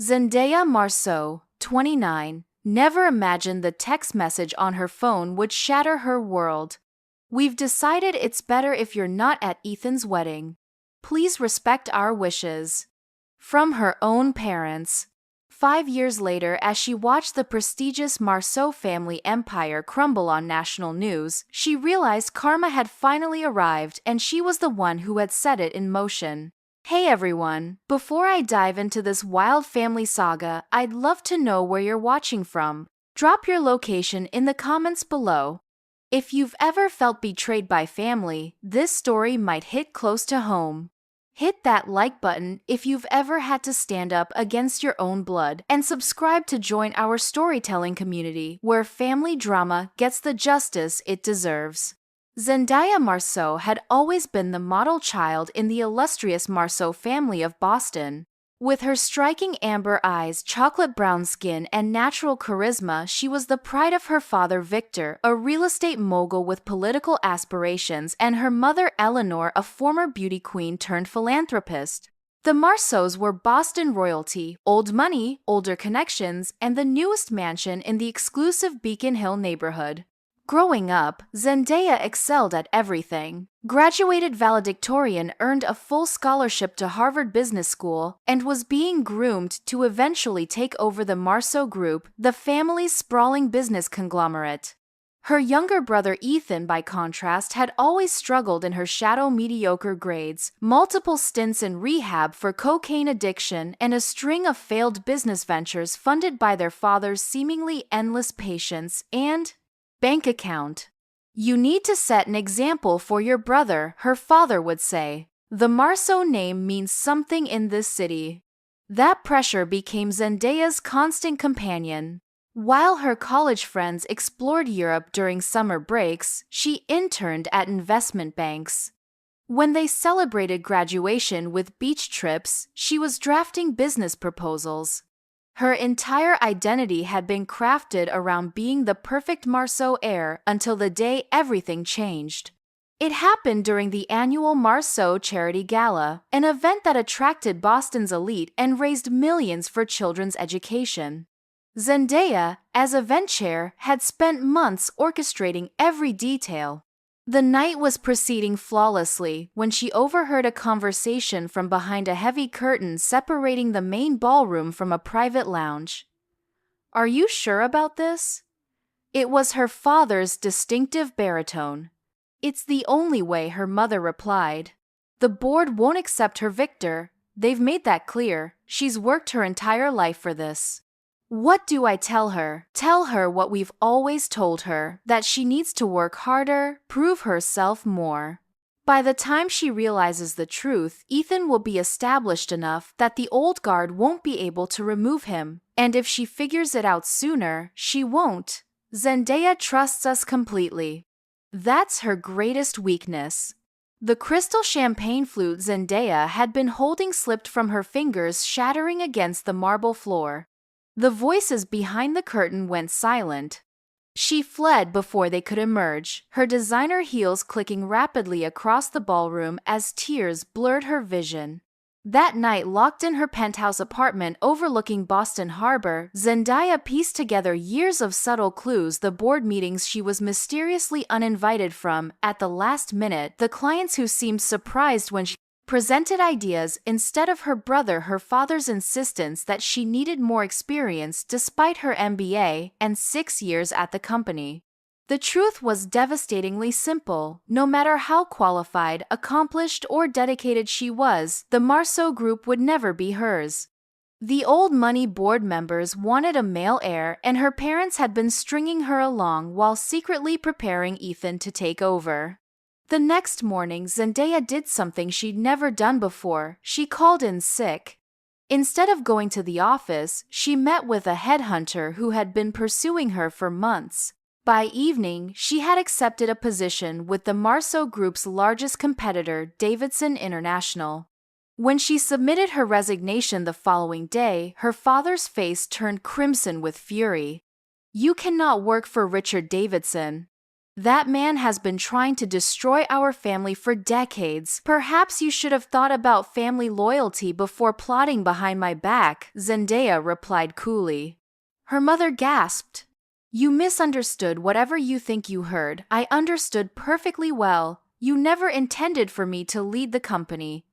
Zendaya Marceau, 29, never imagined the text message on her phone would shatter her world. "We've decided it's better if you're not at Ethan's wedding. Please respect our wishes." From her own parents. 5 years later, as she watched the prestigious Marceau family empire crumble on national news, she realized karma had finally arrived and she was the one who had set it in motion. Hey everyone, before I dive into this wild family saga, I'd love to know where you're watching from. Drop your location in the comments below. If you've ever felt betrayed by family, this story might hit close to home. Hit that like button if you've ever had to stand up against your own blood, and subscribe to join our storytelling community where family drama gets the justice it deserves. Zendaya Marceau had always been the model child in the illustrious Marceau family of Boston. With her striking amber eyes, chocolate brown skin, and natural charisma, she was the pride of her father Victor, a real estate mogul with political aspirations, and her mother Eleanor, a former beauty queen turned philanthropist. The Marceaus were Boston royalty, old money, older connections, and the newest mansion in the exclusive Beacon Hill neighborhood. Growing up, Zendaya excelled at everything. Graduated valedictorian, earned a full scholarship to Harvard Business School, and was being groomed to eventually take over the Marceau Group, the family's sprawling business conglomerate. Her younger brother Ethan, by contrast, had always struggled in her shadow mediocre grades, multiple stints in rehab for cocaine addiction, and a string of failed business ventures funded by their father's seemingly endless patience and bank account. "You need to set an example for your brother," her father would say. "The Marceau name means something in this city." That pressure became Zendaya's constant companion. While her college friends explored Europe during summer breaks, she interned at investment banks. When they celebrated graduation with beach trips, she was drafting business proposals. Her entire identity had been crafted around being the perfect Marceau heir until the day everything changed. It happened during the annual Marceau Charity Gala, an event that attracted Boston's elite and raised millions for children's education. Zendaya, as event chair, had spent months orchestrating every detail. The night was proceeding flawlessly when she overheard a conversation from behind a heavy curtain separating the main ballroom from a private lounge. "Are you sure about this?" It was her father's distinctive baritone. "It's the only way," her mother replied. "The board won't accept her, Victor. They've made that clear. She's worked her entire life for this." "What do I tell her?" "Tell her what we've always told her, that she needs to work harder, prove herself more." By the time she realizes the truth, Ethan will be established enough that the old guard won't be able to remove him, and if she figures it out sooner, she won't. Zendaya trusts us completely. That's her greatest weakness. The crystal champagne flute Zendaya had been holding slipped from her fingers, shattering against the marble floor. The voices behind the curtain went silent. She fled before they could emerge, her designer heels clicking rapidly across the ballroom as tears blurred her vision. That night, locked in her penthouse apartment overlooking Boston Harbor, Zendaya pieced together years of subtle clues: the board meetings she was mysteriously uninvited from at the last minute, the clients who seemed surprised when she presented ideas instead of her brother, her father's insistence that she needed more experience despite her MBA and 6 years at the company. The truth was devastatingly simple. No matter how qualified, accomplished, or dedicated she was, the Marceau Group would never be hers. The old money board members wanted a male heir, and her parents had been stringing her along while secretly preparing Ethan to take over. The next morning, Zendaya did something she'd never done before. She called in sick. Instead of going to the office, she met with a headhunter who had been pursuing her for months. By evening, she had accepted a position with the Marceau Group's largest competitor, Davidson International. When she submitted her resignation the following day, her father's face turned crimson with fury. "You cannot work for Richard Davidson." That man has been trying to destroy our family for decades. Perhaps you should have thought about family loyalty before plotting behind my back, Zendaya replied coolly. Her mother gasped. You misunderstood whatever you think you heard. I understood perfectly well. You never intended for me to lead the company.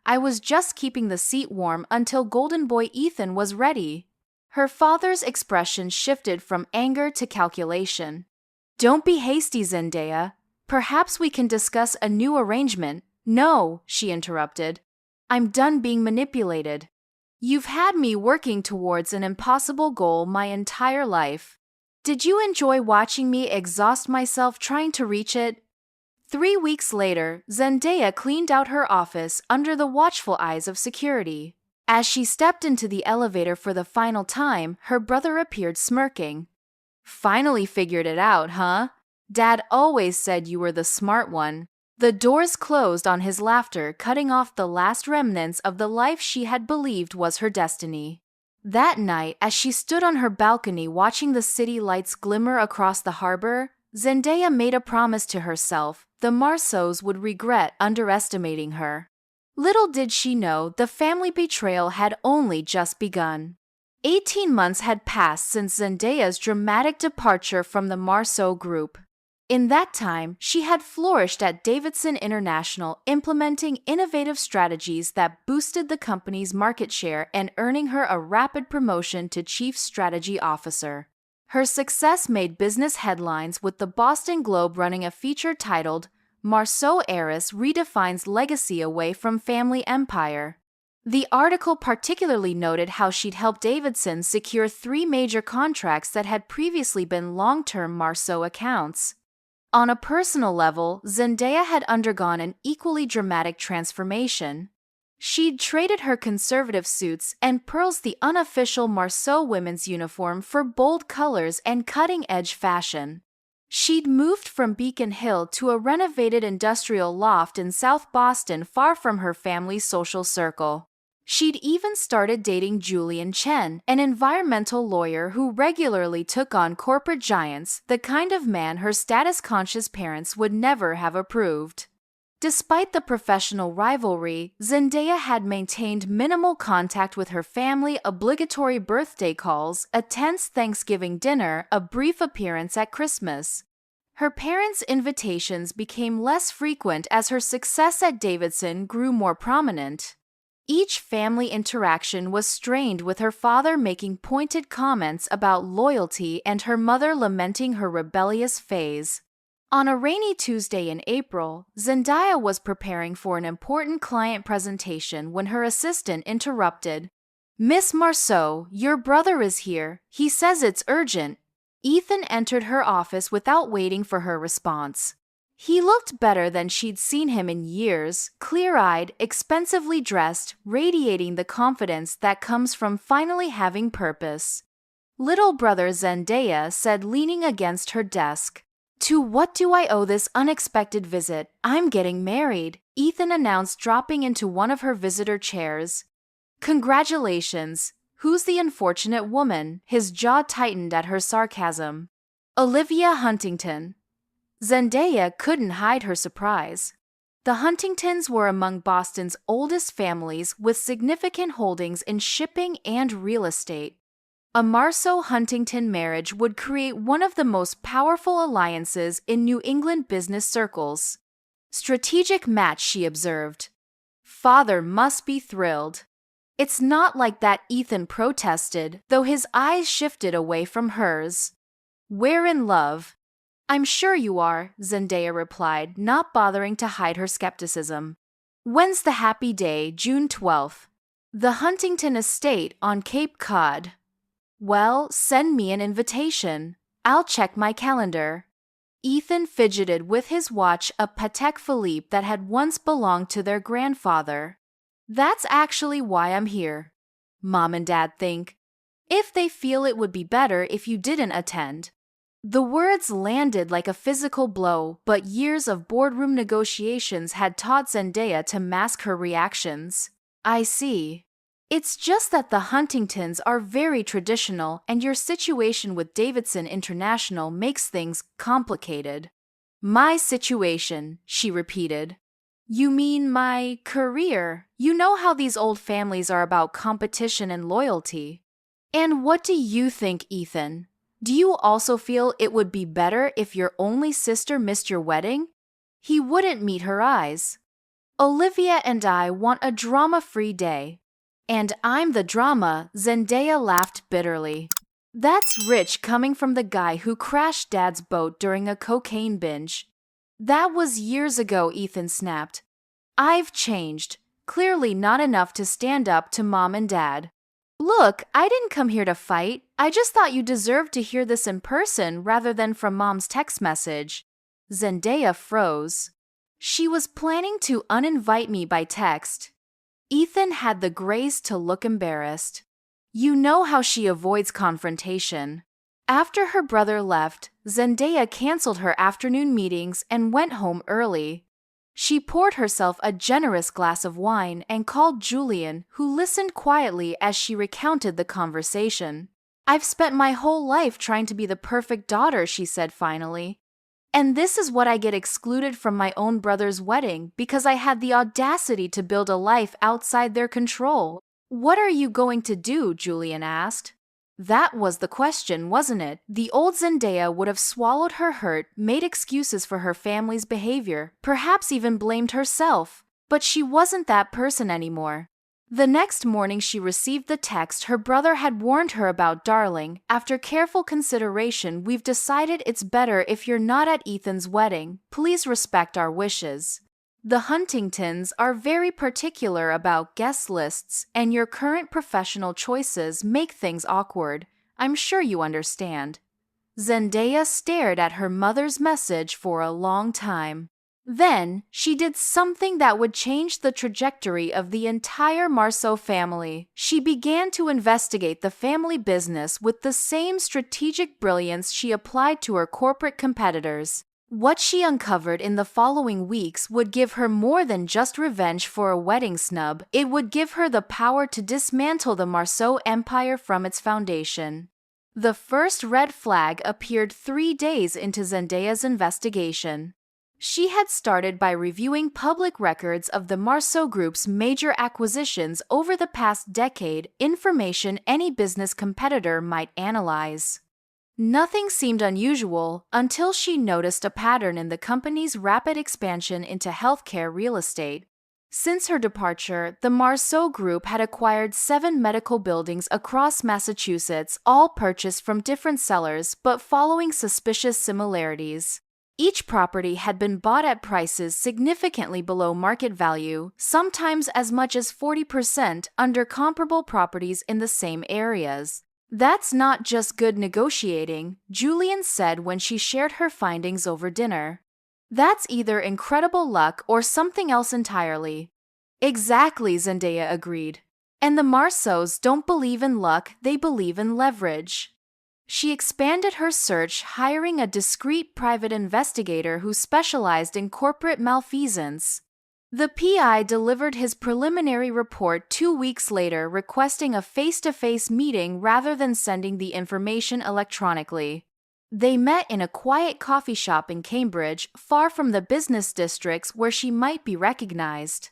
I was just keeping the seat warm until Golden Boy Ethan was ready. Her father's expression shifted from anger to calculation. Don't be hasty, Zendaya. Perhaps we can discuss a new arrangement. No, she interrupted. I'm done being manipulated. You've had me working towards an impossible goal my entire life. Did you enjoy watching me exhaust myself trying to reach it? 3 weeks later, Zendaya cleaned out her office under the watchful eyes of security. As she stepped into the elevator for the final time, her brother appeared smirking. Finally figured it out, huh? Dad always said you were the smart one. The doors closed on his laughter, cutting off the last remnants of the life she had believed was her destiny. That night, as she stood on her balcony watching the city lights glimmer across the harbor, Zendaya made a promise to herself. The Marceaus would regret underestimating her. Little did she know the family betrayal had only just begun. 18 months had passed since Zendaya's dramatic departure from the Marceau group. In that time, she had flourished at Davidson International, implementing innovative strategies that boosted the company's market share and earning her a rapid promotion to Chief Strategy Officer. Her success made business headlines, with the Boston Globe running a feature titled, Marceau Heiress Redefines Legacy Away from Family Empire. The article particularly noted how she'd helped Davidson secure 3 major contracts that had previously been long-term Marceau accounts. On a personal level, Zendaya had undergone an equally dramatic transformation. She'd traded her conservative suits and pearls, the unofficial Marceau women's uniform, for bold colors and cutting-edge fashion. She'd moved from Beacon Hill to a renovated industrial loft in South Boston, far from her family's social circle. She'd even started dating Julian Chen, an environmental lawyer who regularly took on corporate giants, the kind of man her status-conscious parents would never have approved. Despite the professional rivalry, Zendaya had maintained minimal contact with her family, obligatory birthday calls, a tense Thanksgiving dinner, a brief appearance at Christmas. Her parents' invitations became less frequent as her success at Davidson grew more prominent. Each family interaction was strained, with her father making pointed comments about loyalty and her mother lamenting her rebellious phase. On a rainy Tuesday in April, Zendaya was preparing for an important client presentation when her assistant interrupted. Miss Marceau, your brother is here. He says it's urgent. Ethan entered her office without waiting for her response. He looked better than she'd seen him in years, clear-eyed, expensively dressed, radiating the confidence that comes from finally having purpose. Little brother, Zendaya said, leaning against her desk. To what do I owe this unexpected visit? I'm getting married, Ethan announced, dropping into one of her visitor chairs. Congratulations. Who's the unfortunate woman? His jaw tightened at her sarcasm. Olivia Huntington. Zendaya couldn't hide her surprise. The Huntingtons were among Boston's oldest families, with significant holdings in shipping and real estate. A Marceau-Huntington marriage would create one of the most powerful alliances in New England business circles. Strategic match, she observed. Father must be thrilled. It's not like that, Ethan protested, though his eyes shifted away from hers. We're in love. I'm sure you are, Zendaya replied, not bothering to hide her skepticism. When's the happy day? June 12th. The Huntington estate on Cape Cod. Well, send me an invitation. I'll check my calendar. Ethan fidgeted with his watch, a Patek Philippe that had once belonged to their grandfather. That's actually why I'm here. Mom and Dad think. If they feel it would be better if you didn't attend. The words landed like a physical blow, but years of boardroom negotiations had taught Zendaya to mask her reactions. I see. It's just that the Huntingtons are very traditional, and your situation with Davidson International makes things complicated. My situation, she repeated. You mean my career? You know how these old families are about competition and loyalty. And what do you think, Ethan? Do you also feel it would be better if your only sister missed your wedding? He wouldn't meet her eyes. Olivia and I want a drama-free day. And I'm the drama, Zendaya laughed bitterly. That's rich coming from the guy who crashed Dad's boat during a cocaine binge. That was years ago, Ethan snapped. I've changed. Clearly not enough to stand up to Mom and Dad. Look, I didn't come here to fight. I just thought you deserved to hear this in person rather than from Mom's text message. Zendaya froze. She was planning to uninvite me by text. Ethan had the grace to look embarrassed. You know how she avoids confrontation. After her brother left, Zendaya canceled her afternoon meetings and went home early. She poured herself a generous glass of wine and called Julian, who listened quietly as she recounted the conversation. I've spent my whole life trying to be the perfect daughter, she said finally. And this is what I get excluded from my own brother's wedding because I had the audacity to build a life outside their control. What are you going to do? Julian asked. That was the question, wasn't it? The old Zendaya would have swallowed her hurt, made excuses for her family's behavior, perhaps even blamed herself. But she wasn't that person anymore. The next morning she received the text her brother had warned her about. Darling, after careful consideration, we've decided it's better if you're not at Ethan's wedding. Please respect our wishes. The Huntingtons are very particular about guest lists, and your current professional choices make things awkward. I'm sure you understand. Zendaya stared at her mother's message for a long time. Then, she did something that would change the trajectory of the entire Marceau family. She began to investigate the family business with the same strategic brilliance she applied to her corporate competitors. What she uncovered in the following weeks would give her more than just revenge for a wedding snub. It would give her the power to dismantle the Marceau empire from its foundation. The first red flag appeared 3 days into Zendaya's investigation. She had started by reviewing public records of the Marceau Group's major acquisitions over the past decade, information any business competitor might analyze. Nothing seemed unusual until she noticed a pattern in the company's rapid expansion into healthcare real estate. Since her departure, the Marceau Group had acquired 7 medical buildings across Massachusetts, all purchased from different sellers but following suspicious similarities. Each property had been bought at prices significantly below market value, sometimes as much as 40% under comparable properties in the same areas. That's not just good negotiating, Julian said when she shared her findings over dinner. That's either incredible luck or something else entirely. Exactly, Zendaya agreed. And the Marceaus don't believe in luck, they believe in leverage. She expanded her search, hiring a discreet private investigator who specialized in corporate malfeasance. The PI delivered his preliminary report 2 weeks later, requesting a face-to-face meeting rather than sending the information electronically. They met in a quiet coffee shop in Cambridge, far from the business districts where she might be recognized.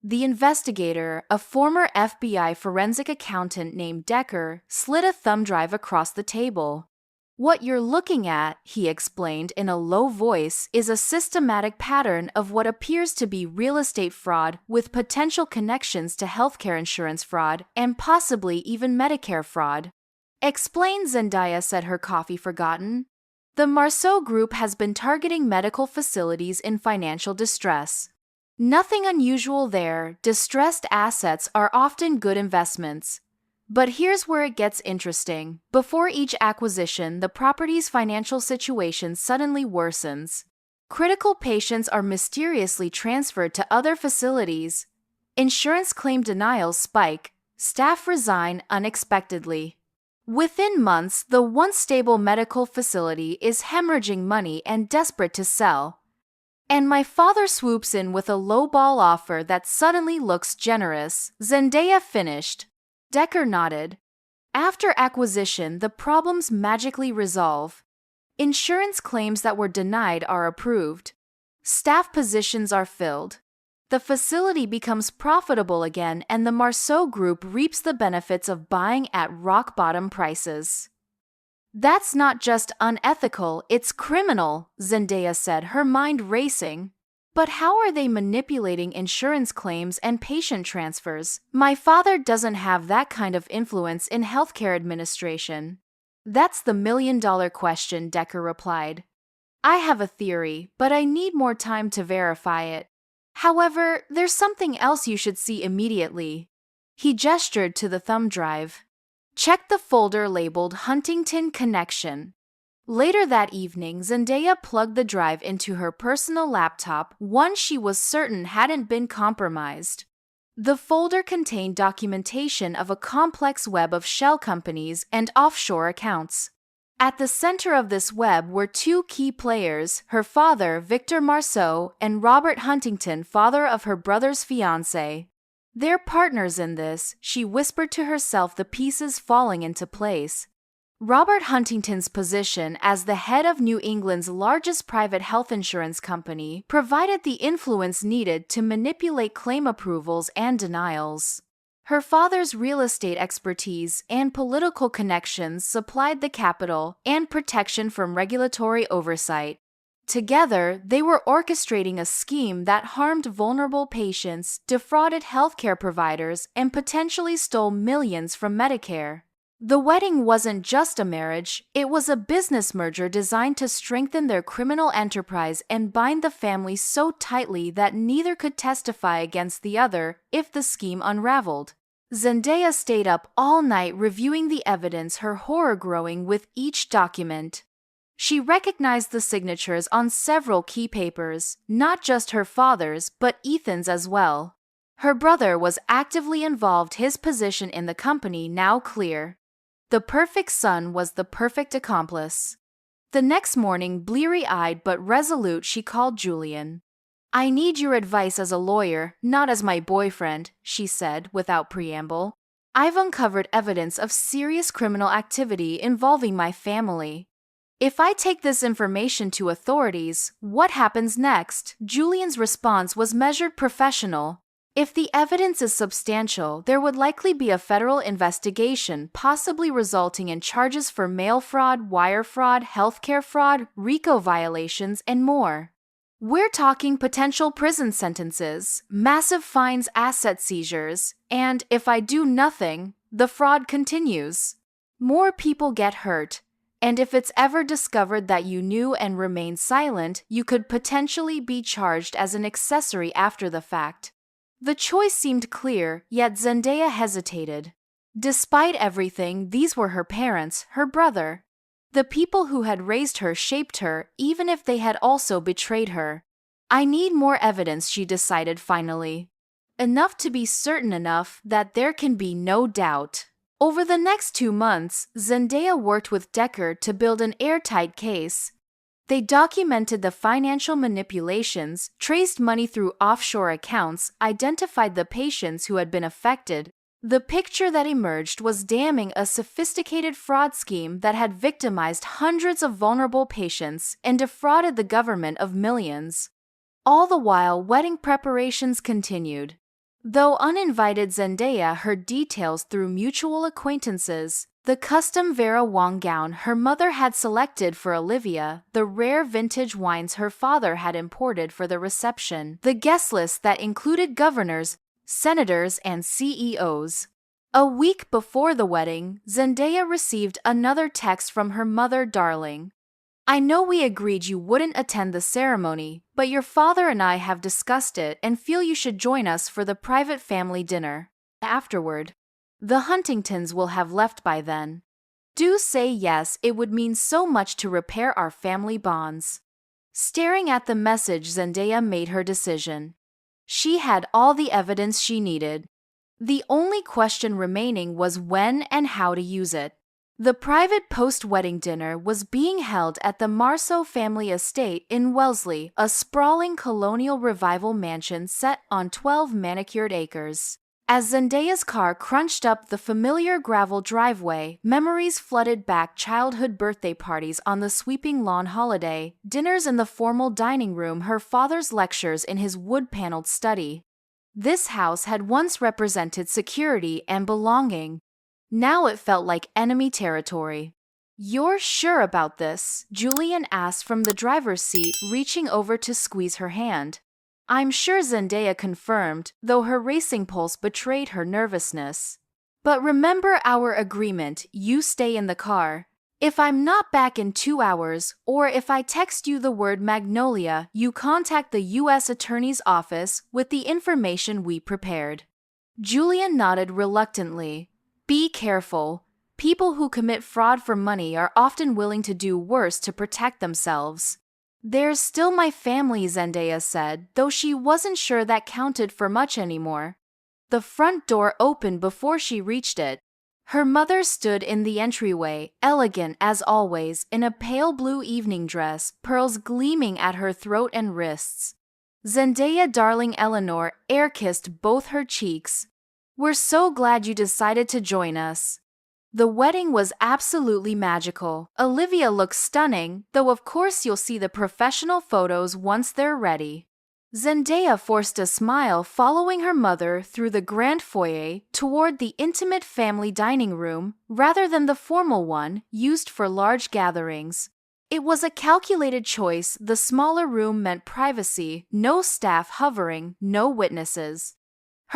The investigator, a former FBI forensic accountant named Decker, slid a thumb drive across the table. What you're looking at, he explained in a low voice, is a systematic pattern of what appears to be real estate fraud with potential connections to healthcare insurance fraud and possibly even Medicare fraud. Explain, Zendaya said, her coffee forgotten. The Marceau Group has been targeting medical facilities in financial distress. Nothing unusual there, distressed assets are often good investments. But here's where it gets interesting. Before each acquisition, the property's financial situation suddenly worsens. Critical patients are mysteriously transferred to other facilities. Insurance claim denials spike. Staff resign unexpectedly. Within months, the once stable medical facility is hemorrhaging money and desperate to sell. And my father swoops in with a lowball offer that suddenly looks generous, Zendaya finished. Decker nodded. After acquisition, the problems magically resolve. Insurance claims that were denied are approved. Staff positions are filled. The facility becomes profitable again, and the Marceau Group reaps the benefits of buying at rock-bottom prices. That's not just unethical, it's criminal, Zendaya said, her mind racing. But how are they manipulating insurance claims and patient transfers? My father doesn't have that kind of influence in healthcare administration. That's the million-dollar question, Decker replied. I have a theory, but I need more time to verify it. However, there's something else you should see immediately. He gestured to the thumb drive. Check the folder labeled Huntington Connection. Later that evening, Zendaya plugged the drive into her personal laptop, one she was certain hadn't been compromised. The folder contained documentation of a complex web of shell companies and offshore accounts. At the center of this web were two key players, her father, Victor Marceau, and Robert Huntington, father of her brother's fiancé. They're partners in this, she whispered to herself, the pieces falling into place. Robert Huntington's position as the head of New England's largest private health insurance company provided the influence needed to manipulate claim approvals and denials. Her father's real estate expertise and political connections supplied the capital and protection from regulatory oversight. Together, they were orchestrating a scheme that harmed vulnerable patients, defrauded healthcare providers, and potentially stole millions from Medicare. The wedding wasn't just a marriage, it was a business merger designed to strengthen their criminal enterprise and bind the family so tightly that neither could testify against the other if the scheme unraveled. Zendaya stayed up all night reviewing the evidence, her horror growing with each document. She recognized the signatures on several key papers, not just her father's, but Ethan's as well. Her brother was actively involved, his position in the company now clear. The perfect son was the perfect accomplice. The next morning, bleary-eyed but resolute, she called Julian. I need your advice as a lawyer, not as my boyfriend, she said without preamble. I've uncovered evidence of serious criminal activity involving my family. If I take this information to authorities, what happens next? Julian's response was measured, professional. If the evidence is substantial, there would likely be a federal investigation, possibly resulting in charges for mail fraud, wire fraud, healthcare fraud, RICO violations, and more. We're talking potential prison sentences, massive fines, asset seizures, and if I do nothing, the fraud continues. More people get hurt, and if it's ever discovered that you knew and remained silent, you could potentially be charged as an accessory after the fact. The choice seemed clear, yet Zendaya hesitated. Despite everything, these were her parents, her brother. The people who had raised her, shaped her, even if they had also betrayed her. I need more evidence, she decided finally. Enough to be certain enough that there can be no doubt. Over the next 2 months, Zendaya worked with Decker to build an airtight case. They documented the financial manipulations, traced money through offshore accounts, identified the patients who had been affected. The picture that emerged was damning, a sophisticated fraud scheme that had victimized hundreds of vulnerable patients and defrauded the government of millions. All the while, wedding preparations continued. Though uninvited, Zendaya heard details through mutual acquaintances. The custom Vera Wang gown her mother had selected for Olivia, the rare vintage wines her father had imported for the reception, the guest list that included governors, senators, and CEOs. A week before the wedding, Zendaya received another text from her mother, darling. I know we agreed you wouldn't attend the ceremony, but your father and I have discussed it and feel you should join us for the private family dinner. Afterward, the Huntingtons will have left by then. Do say yes, it would mean so much to repair our family bonds. Staring at the message, Zendaya made her decision. She had all the evidence she needed. The only question remaining was when and how to use it. The private post-wedding dinner was being held at the Marceau family estate in Wellesley, a sprawling colonial revival mansion set on 12 manicured acres. As Zendaya's car crunched up the familiar gravel driveway, memories flooded back: childhood birthday parties on the sweeping lawn, holiday dinners in the formal dining room, her father's lectures in his wood-paneled study. This house had once represented security and belonging. Now it felt like enemy territory. "You're sure about this?" Julian asked from the driver's seat, reaching over to squeeze her hand. "I'm sure," Zendaya confirmed, though her racing pulse betrayed her nervousness. "But remember our agreement: you stay in the car. If I'm not back in 2 hours, or if I text you the word Magnolia, you contact the U.S. Attorney's Office with the information we prepared." Julian nodded reluctantly. "Be careful. People who commit fraud for money are often willing to do worse to protect themselves." "There's still my family," Zendaya said, though she wasn't sure that counted for much anymore. The front door opened before she reached it. Her mother stood in the entryway, elegant as always, in a pale blue evening dress, pearls gleaming at her throat and wrists. "Zendaya, darling," Eleanor air-kissed both her cheeks. "We're so glad you decided to join us." The wedding was absolutely magical. Olivia looked stunning, though of course you'll see the professional photos once they're ready. Zendaya forced a smile, following her mother through the grand foyer toward the intimate family dining room, rather than the formal one used for large gatherings. It was a calculated choice. The smaller room meant privacy, no staff hovering, no witnesses.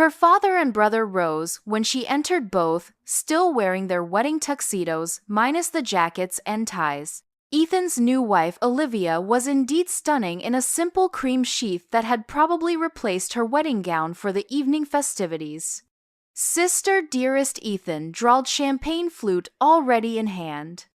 Her father and brother rose when she entered, both still wearing their wedding tuxedos, minus the jackets and ties. Ethan's new wife, Olivia, was indeed stunning in a simple cream sheath that had probably replaced her wedding gown for the evening festivities. "Sister, dearest," Ethan drawled, champagne flute already in hand.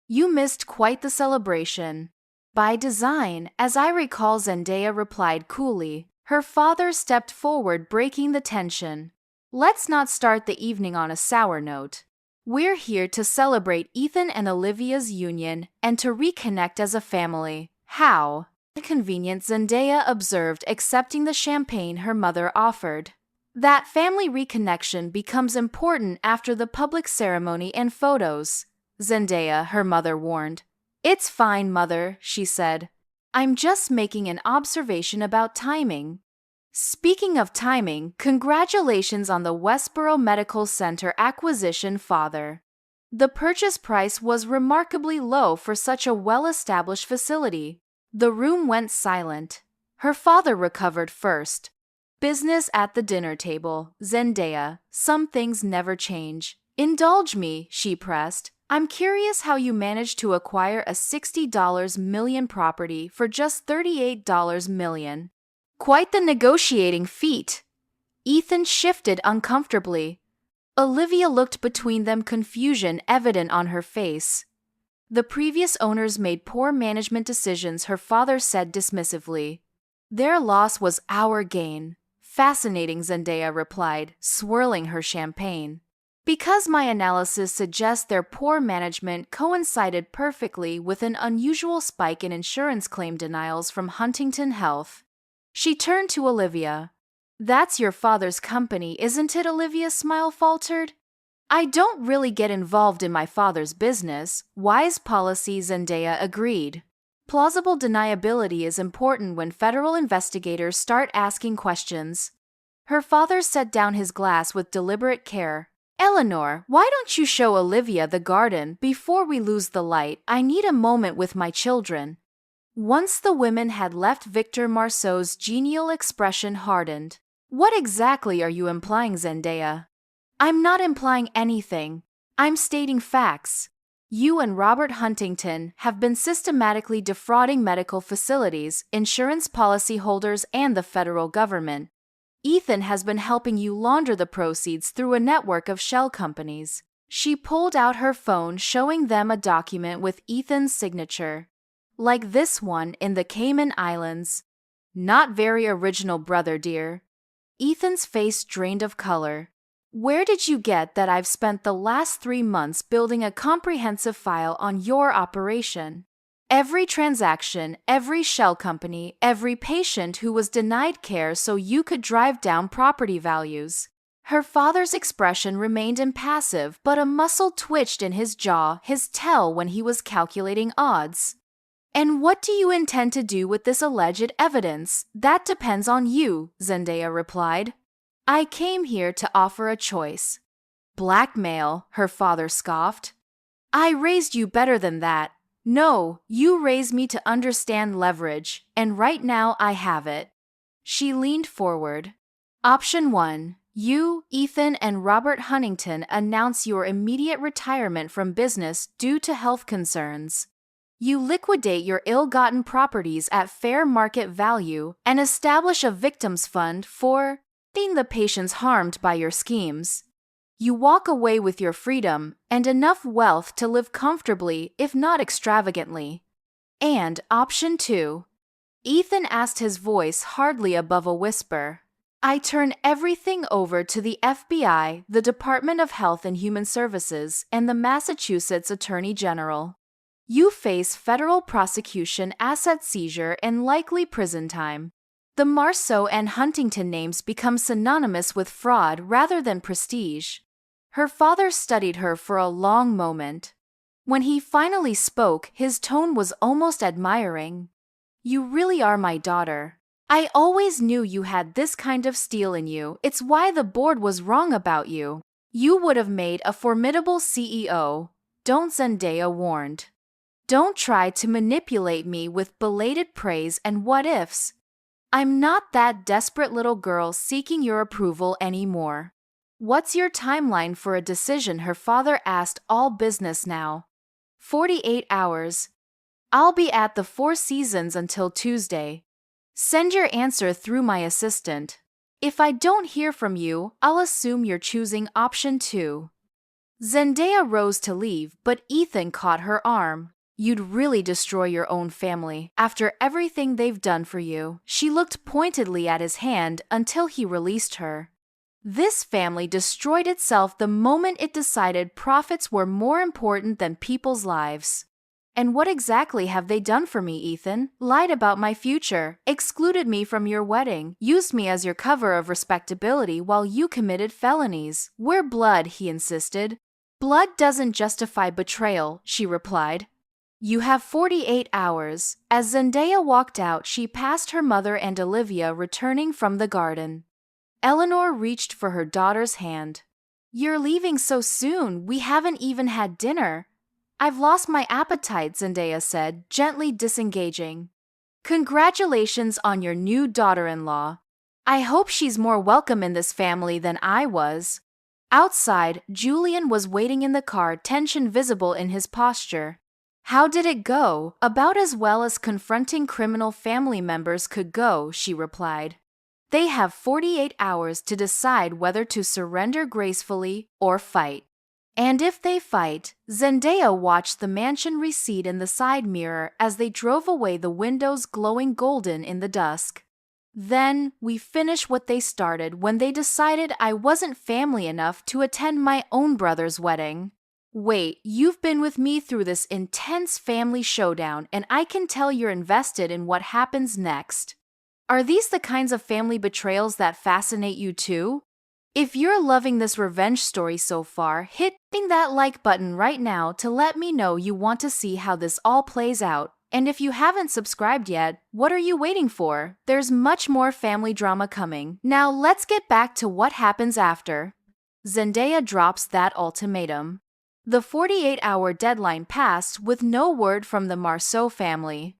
"You missed quite the celebration." "By design, as I recall," Zendaya replied coolly. Her father stepped forward, breaking the tension. "Let's not start the evening on a sour note. We're here to celebrate Ethan and Olivia's union and to reconnect as a family." "How convenient," Zendaya observed, accepting the champagne her mother offered. "That family reconnection becomes important after the public ceremony and photos," Zendaya, her mother, warned. "It's fine, mother," she said. "I'm just making an observation about timing." Speaking of timing, congratulations on the Westboro Medical Center acquisition, father. The purchase price was remarkably low for such a well-established facility. The room went silent. Her father recovered first. "Business at the dinner table." "Zendaya, some things never change." "Indulge me," she pressed. "I'm curious how you managed to acquire a $60 million property for just $38 million. Quite the negotiating feat." Ethan shifted uncomfortably. Olivia looked between them, confusion evident on her face. "The previous owners made poor management decisions," her father said dismissively. "Their loss was our gain." "Fascinating," Zendaya replied, swirling her champagne. "Because my analysis suggests their poor management coincided perfectly with an unusual spike in insurance claim denials from Huntington Health." She turned to Olivia. "That's your father's company, isn't it?" Olivia's smile faltered. "I don't really get involved in my father's business." "Wise policy," Zendaya agreed. "Plausible deniability is important when federal investigators start asking questions." Her father set down his glass with deliberate care. "Eleanor, why don't you show Olivia the garden before we lose the light? I need a moment with my children." Once the women had left, Victor Marceau's genial expression hardened. "What exactly are you implying, Zendaya?" "I'm not implying anything. I'm stating facts. You and Robert Huntington have been systematically defrauding medical facilities, insurance policyholders, and the federal government. Ethan has been helping you launder the proceeds through a network of shell companies." She pulled out her phone, showing them a document with Ethan's signature. "Like this one in the Cayman Islands." "Not very original, brother dear." Ethan's face drained of color. "Where did you get that? I've spent the last 3 months building a comprehensive file on your operation. Every transaction, every shell company, every patient who was denied care so you could drive down property values." Her father's expression remained impassive, but a muscle twitched in his jaw, his tell when he was calculating odds. "And what do you intend to do with this alleged evidence? That depends on you," Zendaya replied. "I came here to offer a choice." "Blackmail," her father scoffed. "I raised you better than that." "No, you raised me to understand leverage, and right now I have it." She leaned forward. Option 1. You, Ethan, and Robert Huntington announce your immediate retirement from business due to health concerns. You liquidate your ill-gotten properties at fair market value and establish a victims fund for the patients harmed by your schemes. You walk away with your freedom and enough wealth to live comfortably, if not extravagantly. And option 2. Ethan asked, his voice hardly above a whisper. I turn everything over to the FBI, the Department of Health and Human Services, and the Massachusetts Attorney General. You face federal prosecution, asset seizure, and likely prison time. The Marceau and Huntington names become synonymous with fraud rather than prestige. Her father studied her for a long moment. When he finally spoke, his tone was almost admiring. You really are my daughter. I always knew you had this kind of steel in you. It's why the board was wrong about you. You would have made a formidable CEO. Don't, Zendaya warned. Don't try to manipulate me with belated praise and what-ifs. I'm not that desperate little girl seeking your approval anymore. What's your timeline for a decision? Her father asked, all business now. 48 hours. I'll be at the Four Seasons until Tuesday. Send your answer through my assistant. If I don't hear from you, I'll assume you're choosing option 2. Zendaya rose to leave, but Ethan caught her arm. You'd really destroy your own family after everything they've done for you. She looked pointedly at his hand until he released her. This family destroyed itself the moment it decided profits were more important than people's lives. And what exactly have they done for me, Ethan? Lied about my future, excluded me from your wedding, used me as your cover of respectability while you committed felonies. We're blood, he insisted. Blood doesn't justify betrayal, she replied. You have 48 hours. As Zendaya walked out, she passed her mother and Olivia returning from the garden. Eleanor reached for her daughter's hand. You're leaving so soon. We haven't even had dinner. I've lost my appetite, Zendaya said, gently disengaging. Congratulations on your new daughter-in-law. I hope she's more welcome in this family than I was. Outside, Julian was waiting in the car, tension visible in his posture. How did it go? About as well as confronting criminal family members could go, she replied. They have 48 hours to decide whether to surrender gracefully or fight. And if they fight, Zendaya watched the mansion recede in the side mirror as they drove away, the windows glowing golden in the dusk. Then, we finish what they started when they decided I wasn't family enough to attend my own brother's wedding. Wait, you've been with me through this intense family showdown, and I can tell you're invested in what happens next. Are these the kinds of family betrayals that fascinate you too? If you're loving this revenge story so far, hit that like button right now to let me know you want to see how this all plays out. And if you haven't subscribed yet, what are you waiting for? There's much more family drama coming. Now let's get back to what happens after. Zendaya drops that ultimatum. The 48-hour deadline passed with no word from the Marceau family.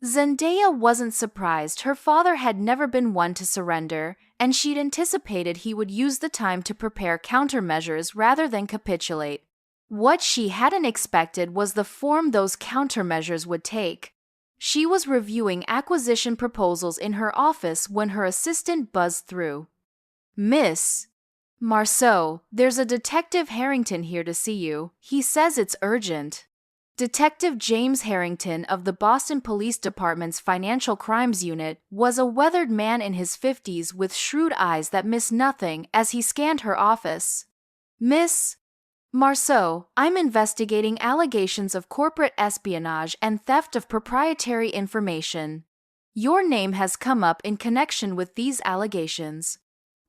Zendaya wasn't surprised. Her father had never been one to surrender, and she'd anticipated he would use the time to prepare countermeasures rather than capitulate. What she hadn't expected was the form those countermeasures would take. She was reviewing acquisition proposals in her office when her assistant buzzed through. Miss Marceau, there's a Detective Harrington here to see you. He says it's urgent. Detective James Harrington of the Boston Police Department's Financial Crimes Unit was a weathered man in his 50s with shrewd eyes that missed nothing as he scanned her office. Miss Marceau, I'm investigating allegations of corporate espionage and theft of proprietary information. Your name has come up in connection with these allegations.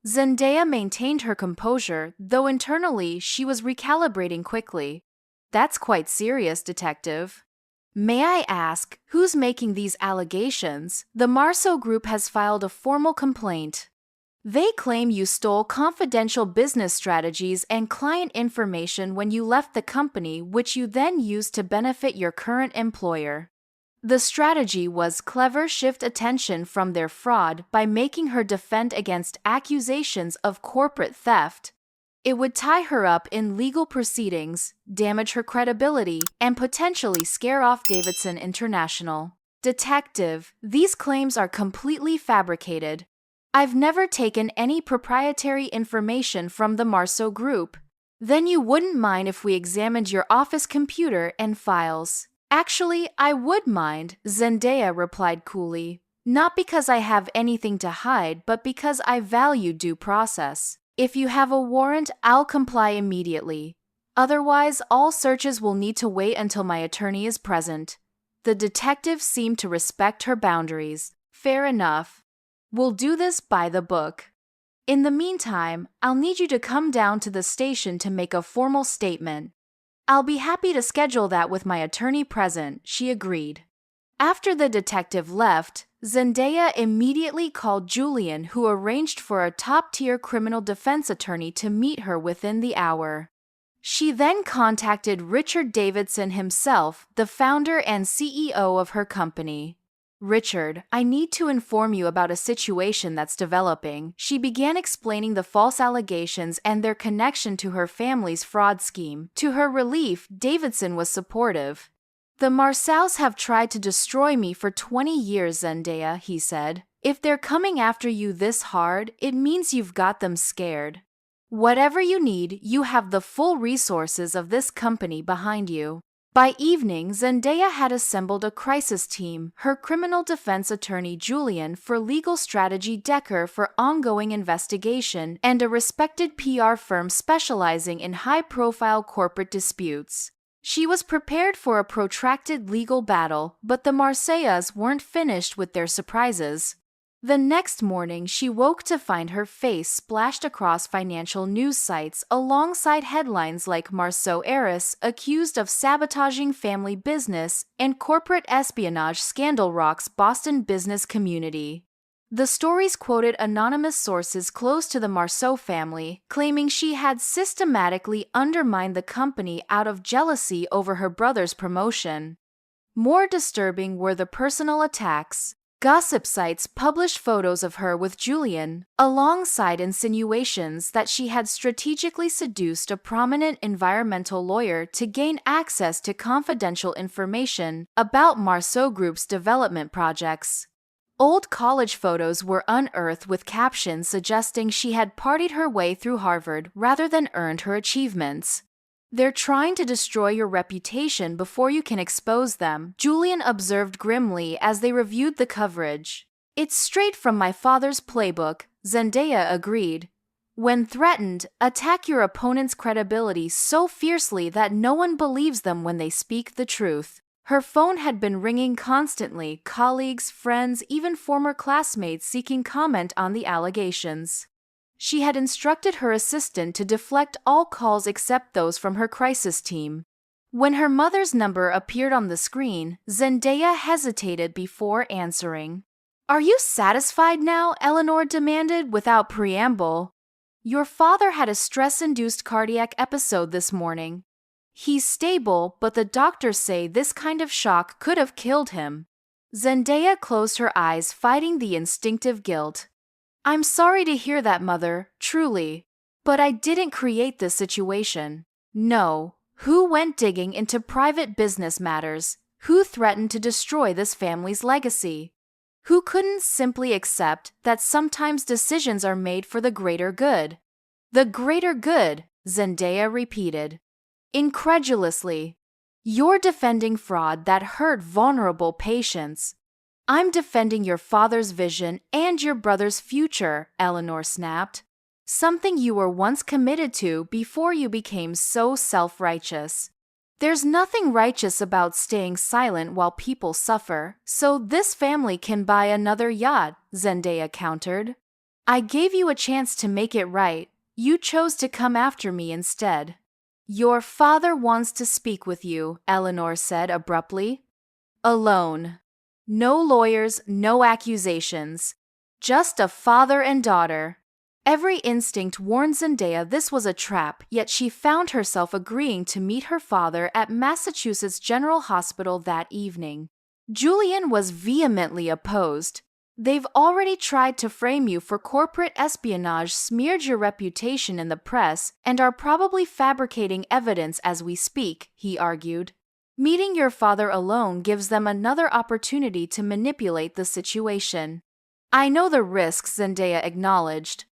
Zendaya maintained her composure, though internally she was recalibrating quickly. That's quite serious, detective. May I ask, who's making these allegations? The Marceau Group has filed a formal complaint. They claim you stole confidential business strategies and client information when you left the company, which you then used to benefit your current employer. The strategy was clever shift attention from their fraud by making her defend against accusations of corporate theft. It would tie her up in legal proceedings, damage her credibility, and potentially scare off Davidson International. Detective, these claims are completely fabricated. I've never taken any proprietary information from the Marceau Group. Then you wouldn't mind if we examined your office computer and files. Actually, I would mind, Zendaya replied coolly. Not because I have anything to hide, but because I value due process. If you have a warrant, I'll comply immediately. Otherwise, all searches will need to wait until my attorney is present. The detective seemed to respect her boundaries. Fair enough. We'll do this by the book. In the meantime, I'll need you to come down to the station to make a formal statement. I'll be happy to schedule that with my attorney present, she agreed. After the detective left, Zendaya immediately called Julian, who arranged for a top-tier criminal defense attorney to meet her within the hour. She then contacted Richard Davidson himself, the founder and CEO of her company. Richard, I need to inform you about a situation that's developing. She began explaining the false allegations and their connection to her family's fraud scheme. To her relief, Davidson was supportive. The Marceaus have tried to destroy me for 20 years, Zendaya, he said. If they're coming after you this hard, it means you've got them scared. Whatever you need, you have the full resources of this company behind you. By evening, Zendaya had assembled a crisis team, her criminal defense attorney Julian for legal strategy, Decker for ongoing investigation, and a respected PR firm specializing in high-profile corporate disputes. She was prepared for a protracted legal battle, but the Marceaus weren't finished with their surprises. The next morning, she woke to find her face splashed across financial news sites alongside headlines like Marceau heiress accused of sabotaging family business and corporate espionage scandal rocks Boston business community. The stories quoted anonymous sources close to the Marceau family, claiming she had systematically undermined the company out of jealousy over her brother's promotion. More disturbing were the personal attacks. Gossip sites published photos of her with Julian, alongside insinuations that she had strategically seduced a prominent environmental lawyer to gain access to confidential information about Marceau Group's development projects. Old college photos were unearthed with captions suggesting she had partied her way through Harvard rather than earned her achievements. They're trying to destroy your reputation before you can expose them, Julian observed grimly as they reviewed the coverage. It's straight from my father's playbook, Zendaya agreed. When threatened, attack your opponent's credibility so fiercely that no one believes them when they speak the truth. Her phone had been ringing constantly, colleagues, friends, even former classmates seeking comment on the allegations. She had instructed her assistant to deflect all calls except those from her crisis team. When her mother's number appeared on the screen, Zendaya hesitated before answering. Are you satisfied now? Eleanor demanded without preamble. Your father had a stress-induced cardiac episode this morning. He's stable, but the doctors say this kind of shock could have killed him. Zendaya closed her eyes, fighting the instinctive guilt. I'm sorry to hear that, Mother, truly. But I didn't create this situation. No. Who went digging into private business matters? Who threatened to destroy this family's legacy? Who couldn't simply accept that sometimes decisions are made for the greater good? The greater good, Zendaya repeated. Incredulously. You're defending fraud that hurt vulnerable patients. I'm defending your father's vision and your brother's future, Eleanor snapped. Something you were once committed to before you became so self-righteous. There's nothing righteous about staying silent while people suffer, so this family can buy another yacht, Zendaya countered. I gave you a chance to make it right. You chose to come after me instead. Your father wants to speak with you, Eleanor said abruptly. Alone. No lawyers, no accusations. Just a father and daughter. Every instinct warned Zendaya this was a trap, yet she found herself agreeing to meet her father at Massachusetts General Hospital that evening. Julian was vehemently opposed. They've already tried to frame you for corporate espionage, smeared your reputation in the press, and are probably fabricating evidence as we speak, he argued. Meeting your father alone gives them another opportunity to manipulate the situation. I know the risks, Zendaya acknowledged.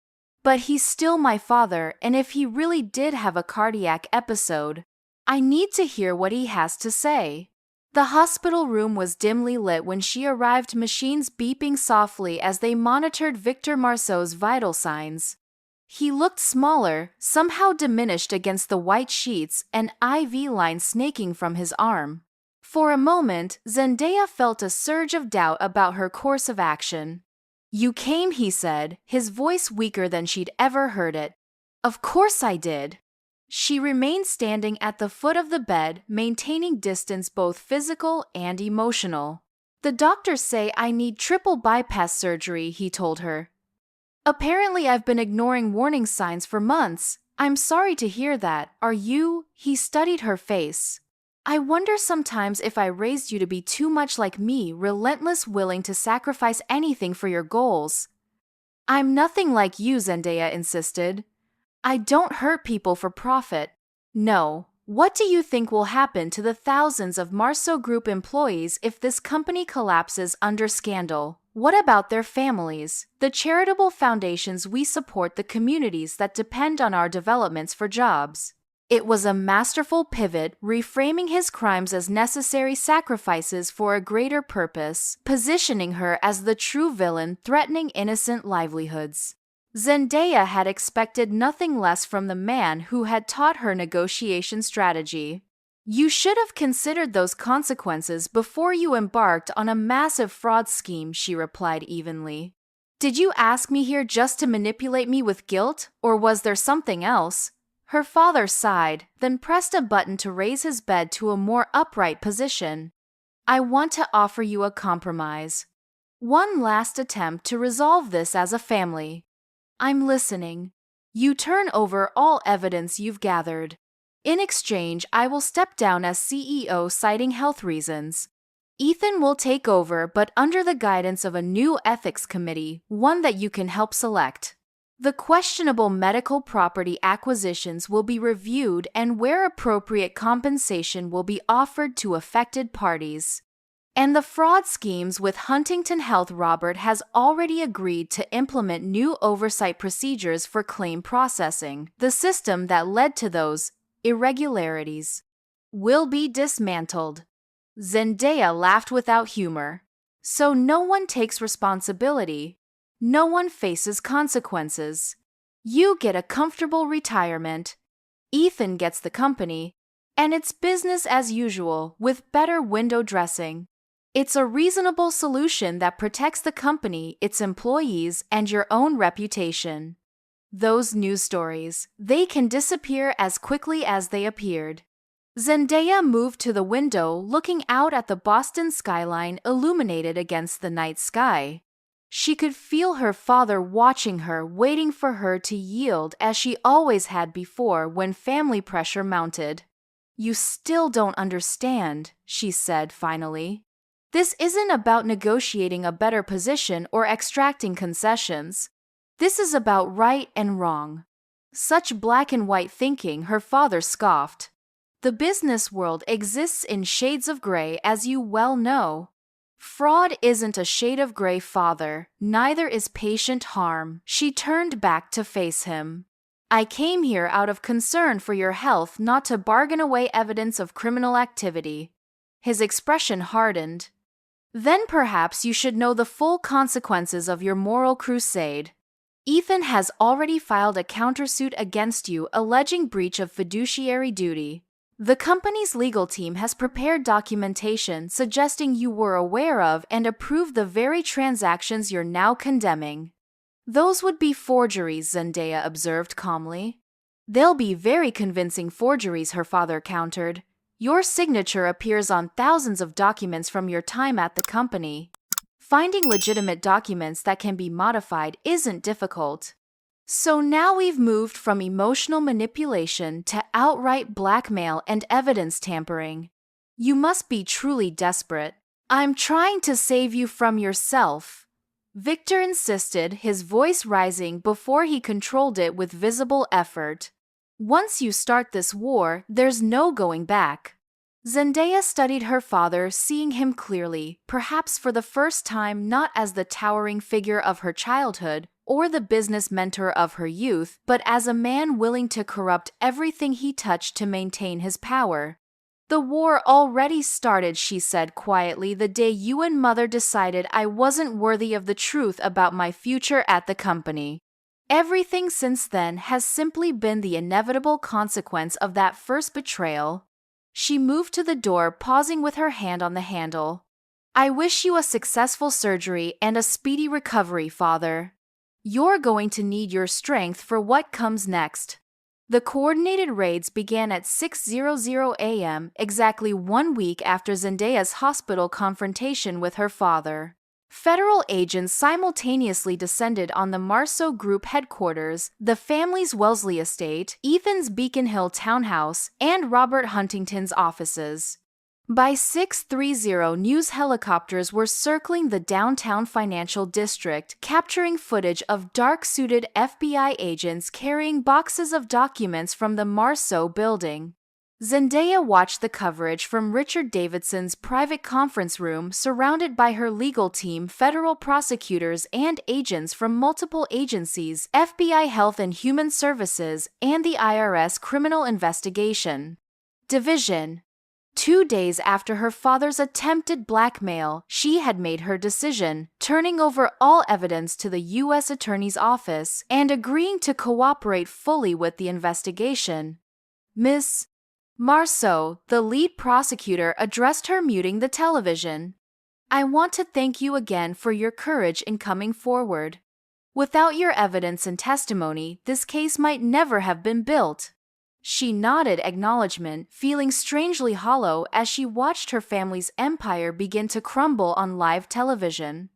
But he's still my father, and if he really did have a cardiac episode, I need to hear what he has to say. The hospital room was dimly lit when she arrived, machines beeping softly as they monitored Victor Marceau's vital signs. He looked smaller, somehow diminished against the white sheets, an IV line snaking from his arm. For a moment, Zendaya felt a surge of doubt about her course of action. You came, he said, his voice weaker than she'd ever heard it. Of course I did. She remained standing at the foot of the bed, maintaining distance both physical and emotional. The doctors say I need triple bypass surgery, he told her. Apparently I've been ignoring warning signs for months. I'm sorry to hear that. Are you? He studied her face. I wonder sometimes if I raised you to be too much like me, relentless, willing to sacrifice anything for your goals. I'm nothing like you, Zendaya insisted. I don't hurt people for profit. No. What do you think will happen to the thousands of Marceau Group employees if this company collapses under scandal? What about their families, the charitable foundations we support, the communities that depend on our developments for jobs? It was a masterful pivot, reframing his crimes as necessary sacrifices for a greater purpose, positioning her as the true villain threatening innocent livelihoods. Zendaya had expected nothing less from the man who had taught her negotiation strategy. You should have considered those consequences before you embarked on a massive fraud scheme, she replied evenly. Did you ask me here just to manipulate me with guilt, or was there something else? Her father sighed, then pressed a button to raise his bed to a more upright position. I want to offer you a compromise. One last attempt to resolve this as a family. I'm listening. You turn over all evidence you've gathered. In exchange, I will step down as CEO citing health reasons. Ethan will take over, but under the guidance of a new ethics committee, one that you can help select. The questionable medical property acquisitions will be reviewed, and where appropriate, compensation will be offered to affected parties. And the fraud schemes with Huntington Health, Robert has already agreed to implement new oversight procedures for claim processing. The system that led to those irregularities will be dismantled. Zendaya laughed without humor. So no one takes responsibility. No one faces consequences. You get a comfortable retirement. Ethan gets the company, and it's business as usual with better window dressing. It's a reasonable solution that protects the company, its employees, and your own reputation. Those news stories, they can disappear as quickly as they appeared. Zendaya moved to the window, looking out at the Boston skyline illuminated against the night sky. She could feel her father watching her, waiting for her to yield as she always had before when family pressure mounted. You still don't understand, she said finally. This isn't about negotiating a better position or extracting concessions. This is about right and wrong. Such black and white thinking, her father scoffed. The business world exists in shades of gray, as you well know. Fraud isn't a shade of gray, father, neither is patient harm. She turned back to face him. I came here out of concern for your health, not to bargain away evidence of criminal activity. His expression hardened. Then perhaps you should know the full consequences of your moral crusade. Ethan has already filed a countersuit against you, alleging breach of fiduciary duty. The company's legal team has prepared documentation suggesting you were aware of and approved the very transactions you're now condemning. Those would be forgeries, Zendaya observed calmly. They'll be very convincing forgeries, her father countered. Your signature appears on thousands of documents from your time at the company. Finding legitimate documents that can be modified isn't difficult. So now we've moved from emotional manipulation to outright blackmail and evidence tampering. You must be truly desperate. I'm trying to save you from yourself, Victor insisted, his voice rising before he controlled it with visible effort. Once you start this war, there's no going back. Zendaya studied her father, seeing him clearly, perhaps for the first time not as the towering figure of her childhood or the business mentor of her youth, but as a man willing to corrupt everything he touched to maintain his power. The war already started, she said quietly, the day you and Mother decided I wasn't worthy of the truth about my future at the company. Everything since then has simply been the inevitable consequence of that first betrayal. She moved to the door, pausing with her hand on the handle. I wish you a successful surgery and a speedy recovery, Father. You're going to need your strength for what comes next. The coordinated raids began at 6:00 a.m., exactly 1 week after Zendaya's hospital confrontation with her father. Federal agents simultaneously descended on the Marceau Group headquarters, the family's Wellesley estate, Ethan's Beacon Hill townhouse, and Robert Huntington's offices. By 6:30, news helicopters were circling the downtown financial district, capturing footage of dark-suited FBI agents carrying boxes of documents from the Marceau building. Zendaya watched the coverage from Richard Davidson's private conference room, surrounded by her legal team, federal prosecutors, and agents from multiple agencies, FBI Health and Human Services, and the IRS Criminal Investigation Division. 2 days after her father's attempted blackmail, she had made her decision, turning over all evidence to the U.S. Attorney's Office and agreeing to cooperate fully with the investigation. Miss Marceau, the lead prosecutor, addressed her, muting the television. I want to thank you again for your courage in coming forward. Without your evidence and testimony, this case might never have been built. She nodded acknowledgement, feeling strangely hollow as she watched her family's empire begin to crumble on live television.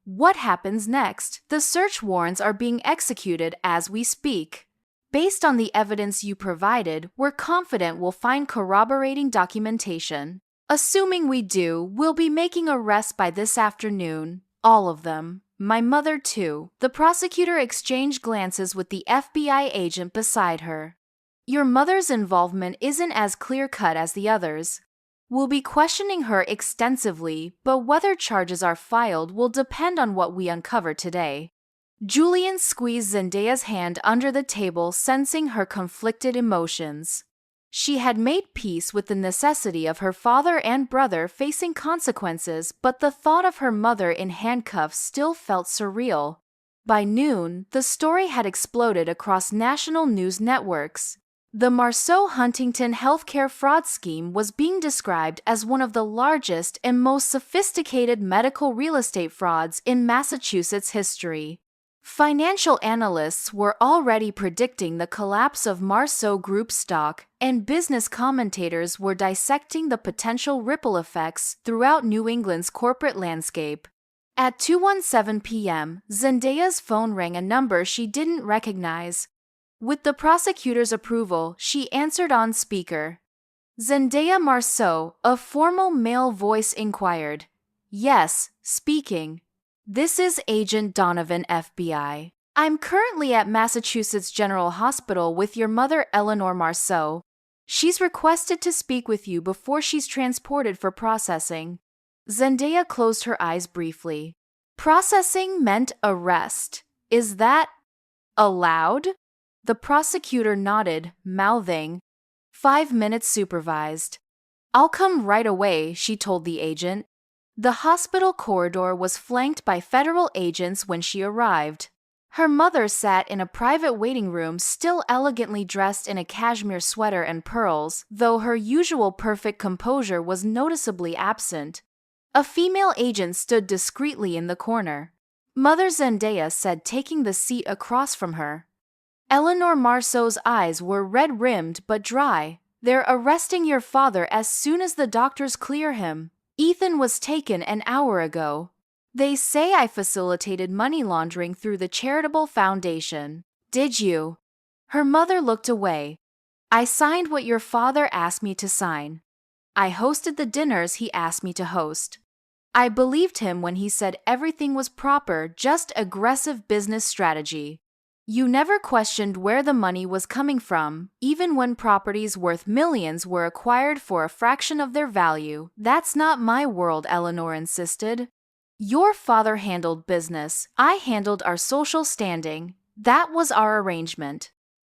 What happens next? The search warrants are being executed as we speak. Based on the evidence you provided, we're confident we'll find corroborating documentation. Assuming we do, we'll be making arrests by this afternoon. All of them. My mother, too. The prosecutor exchanged glances with the FBI agent beside her. Your mother's involvement isn't as clear-cut as the others. We'll be questioning her extensively, but whether charges are filed will depend on what we uncover today. Julian squeezed Zendaya's hand under the table, sensing her conflicted emotions. She had made peace with the necessity of her father and brother facing consequences, but the thought of her mother in handcuffs still felt surreal. By noon, the story had exploded across national news networks. The Marceau-Huntington healthcare fraud scheme was being described as one of the largest and most sophisticated medical real estate frauds in Massachusetts history. Financial analysts were already predicting the collapse of Marceau Group stock, and business commentators were dissecting the potential ripple effects throughout New England's corporate landscape. At 2:17 p.m., Zendaya's phone rang, a number she didn't recognize. With the prosecutor's approval, she answered on speaker. Zendaya Marceau, a formal male voice inquired. Yes, speaking. This is Agent Donovan, FBI. I'm currently at Massachusetts General Hospital with your mother, Eleanor Marceau. She's requested to speak with you before she's transported for processing. Zendaya closed her eyes briefly. Processing meant arrest. Is that allowed? The prosecutor nodded, mouthing, 5 minutes supervised. I'll come right away, she told the agent. The hospital corridor was flanked by federal agents when she arrived. Her mother sat in a private waiting room, still elegantly dressed in a cashmere sweater and pearls, though her usual perfect composure was noticeably absent. A female agent stood discreetly in the corner. Mother Zendaya said, taking the seat across from her. Eleanor Marceau's eyes were red-rimmed but dry. They're arresting your father as soon as the doctors clear him. Ethan was taken an hour ago. They say I facilitated money laundering through the charitable foundation. Did you? Her mother looked away. I signed what your father asked me to sign. I hosted the dinners he asked me to host. I believed him when he said everything was proper, just aggressive business strategy. You never questioned where the money was coming from, even when properties worth millions were acquired for a fraction of their value. That's not my world, Eleanor insisted. Your father handled business, I handled our social standing. That was our arrangement.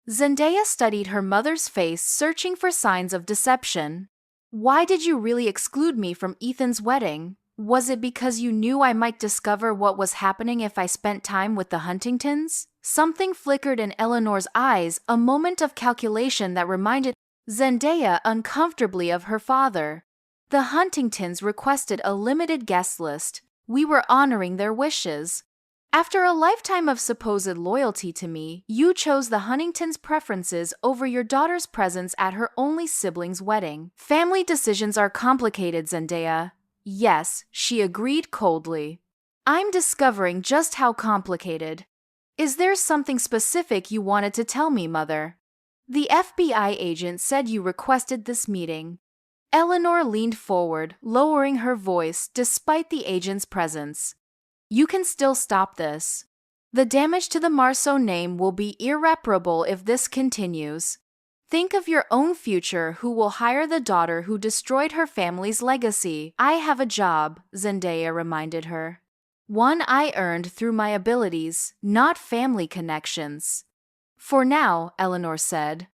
Zendaya studied her mother's face, searching for signs of deception. Why did you really exclude me from Ethan's wedding? Was it because you knew I might discover what was happening if I spent time with the Huntingtons? Something flickered in Eleanor's eyes, a moment of calculation that reminded Zendaya uncomfortably of her father. The Huntingtons requested a limited guest list. We were honoring their wishes. After a lifetime of supposed loyalty to me, you chose the Huntingtons' preferences over your daughter's presence at her only sibling's wedding. Family decisions are complicated, Zendaya. Yes, she agreed coldly. I'm discovering just how complicated. Is there something specific you wanted to tell me, Mother? The FBI agent said you requested this meeting. Eleanor leaned forward, lowering her voice despite the agent's presence. You can still stop this. The damage to the Marceau name will be irreparable if this continues. Think of your own future. Who will hire the daughter who destroyed her family's legacy? I have a job, Zendaya reminded her. One I earned through my abilities, not family connections. For now, Eleanor said.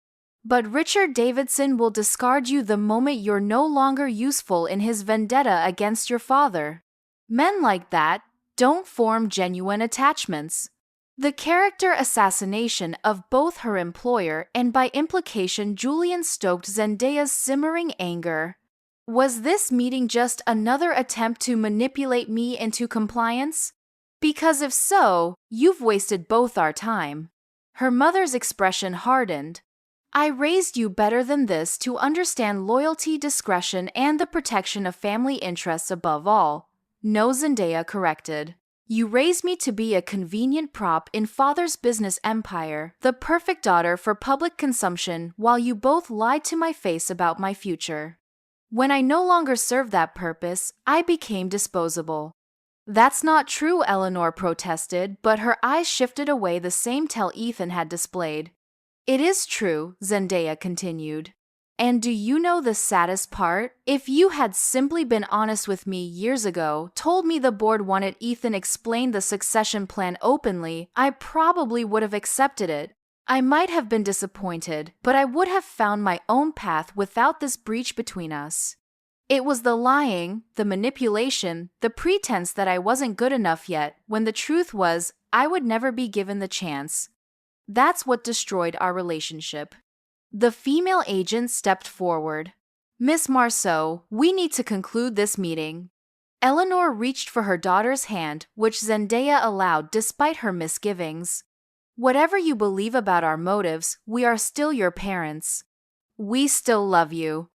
But Richard Davidson will discard you the moment you're no longer useful in his vendetta against your father. Men like that don't form genuine attachments. The character assassination of both her employer and by implication Julian stoked Zendaya's simmering anger. Was this meeting just another attempt to manipulate me into compliance? Because if so, you've wasted both our time. Her mother's expression hardened. I raised you better than this to understand loyalty, discretion, and the protection of family interests above all. No, Zendaya corrected. You raised me to be a convenient prop in father's business empire, the perfect daughter for public consumption, while you both lied to my face about my future. When I no longer served that purpose, I became disposable. That's not true, Eleanor protested, but her eyes shifted away the same tell Ethan had displayed. It is true, Zendaya continued. And do you know the saddest part? If you had simply been honest with me years ago, told me the board wanted Ethan explain the succession plan openly, I probably would have accepted it. I might have been disappointed, but I would have found my own path without this breach between us. It was the lying, the manipulation, the pretense that I wasn't good enough yet, when the truth was, I would never be given the chance. That's what destroyed our relationship. The female agent stepped forward. Miss Marceau, we need to conclude this meeting. Eleanor reached for her daughter's hand, which Zendaya allowed despite her misgivings. Whatever you believe about our motives, we are still your parents. We still love you.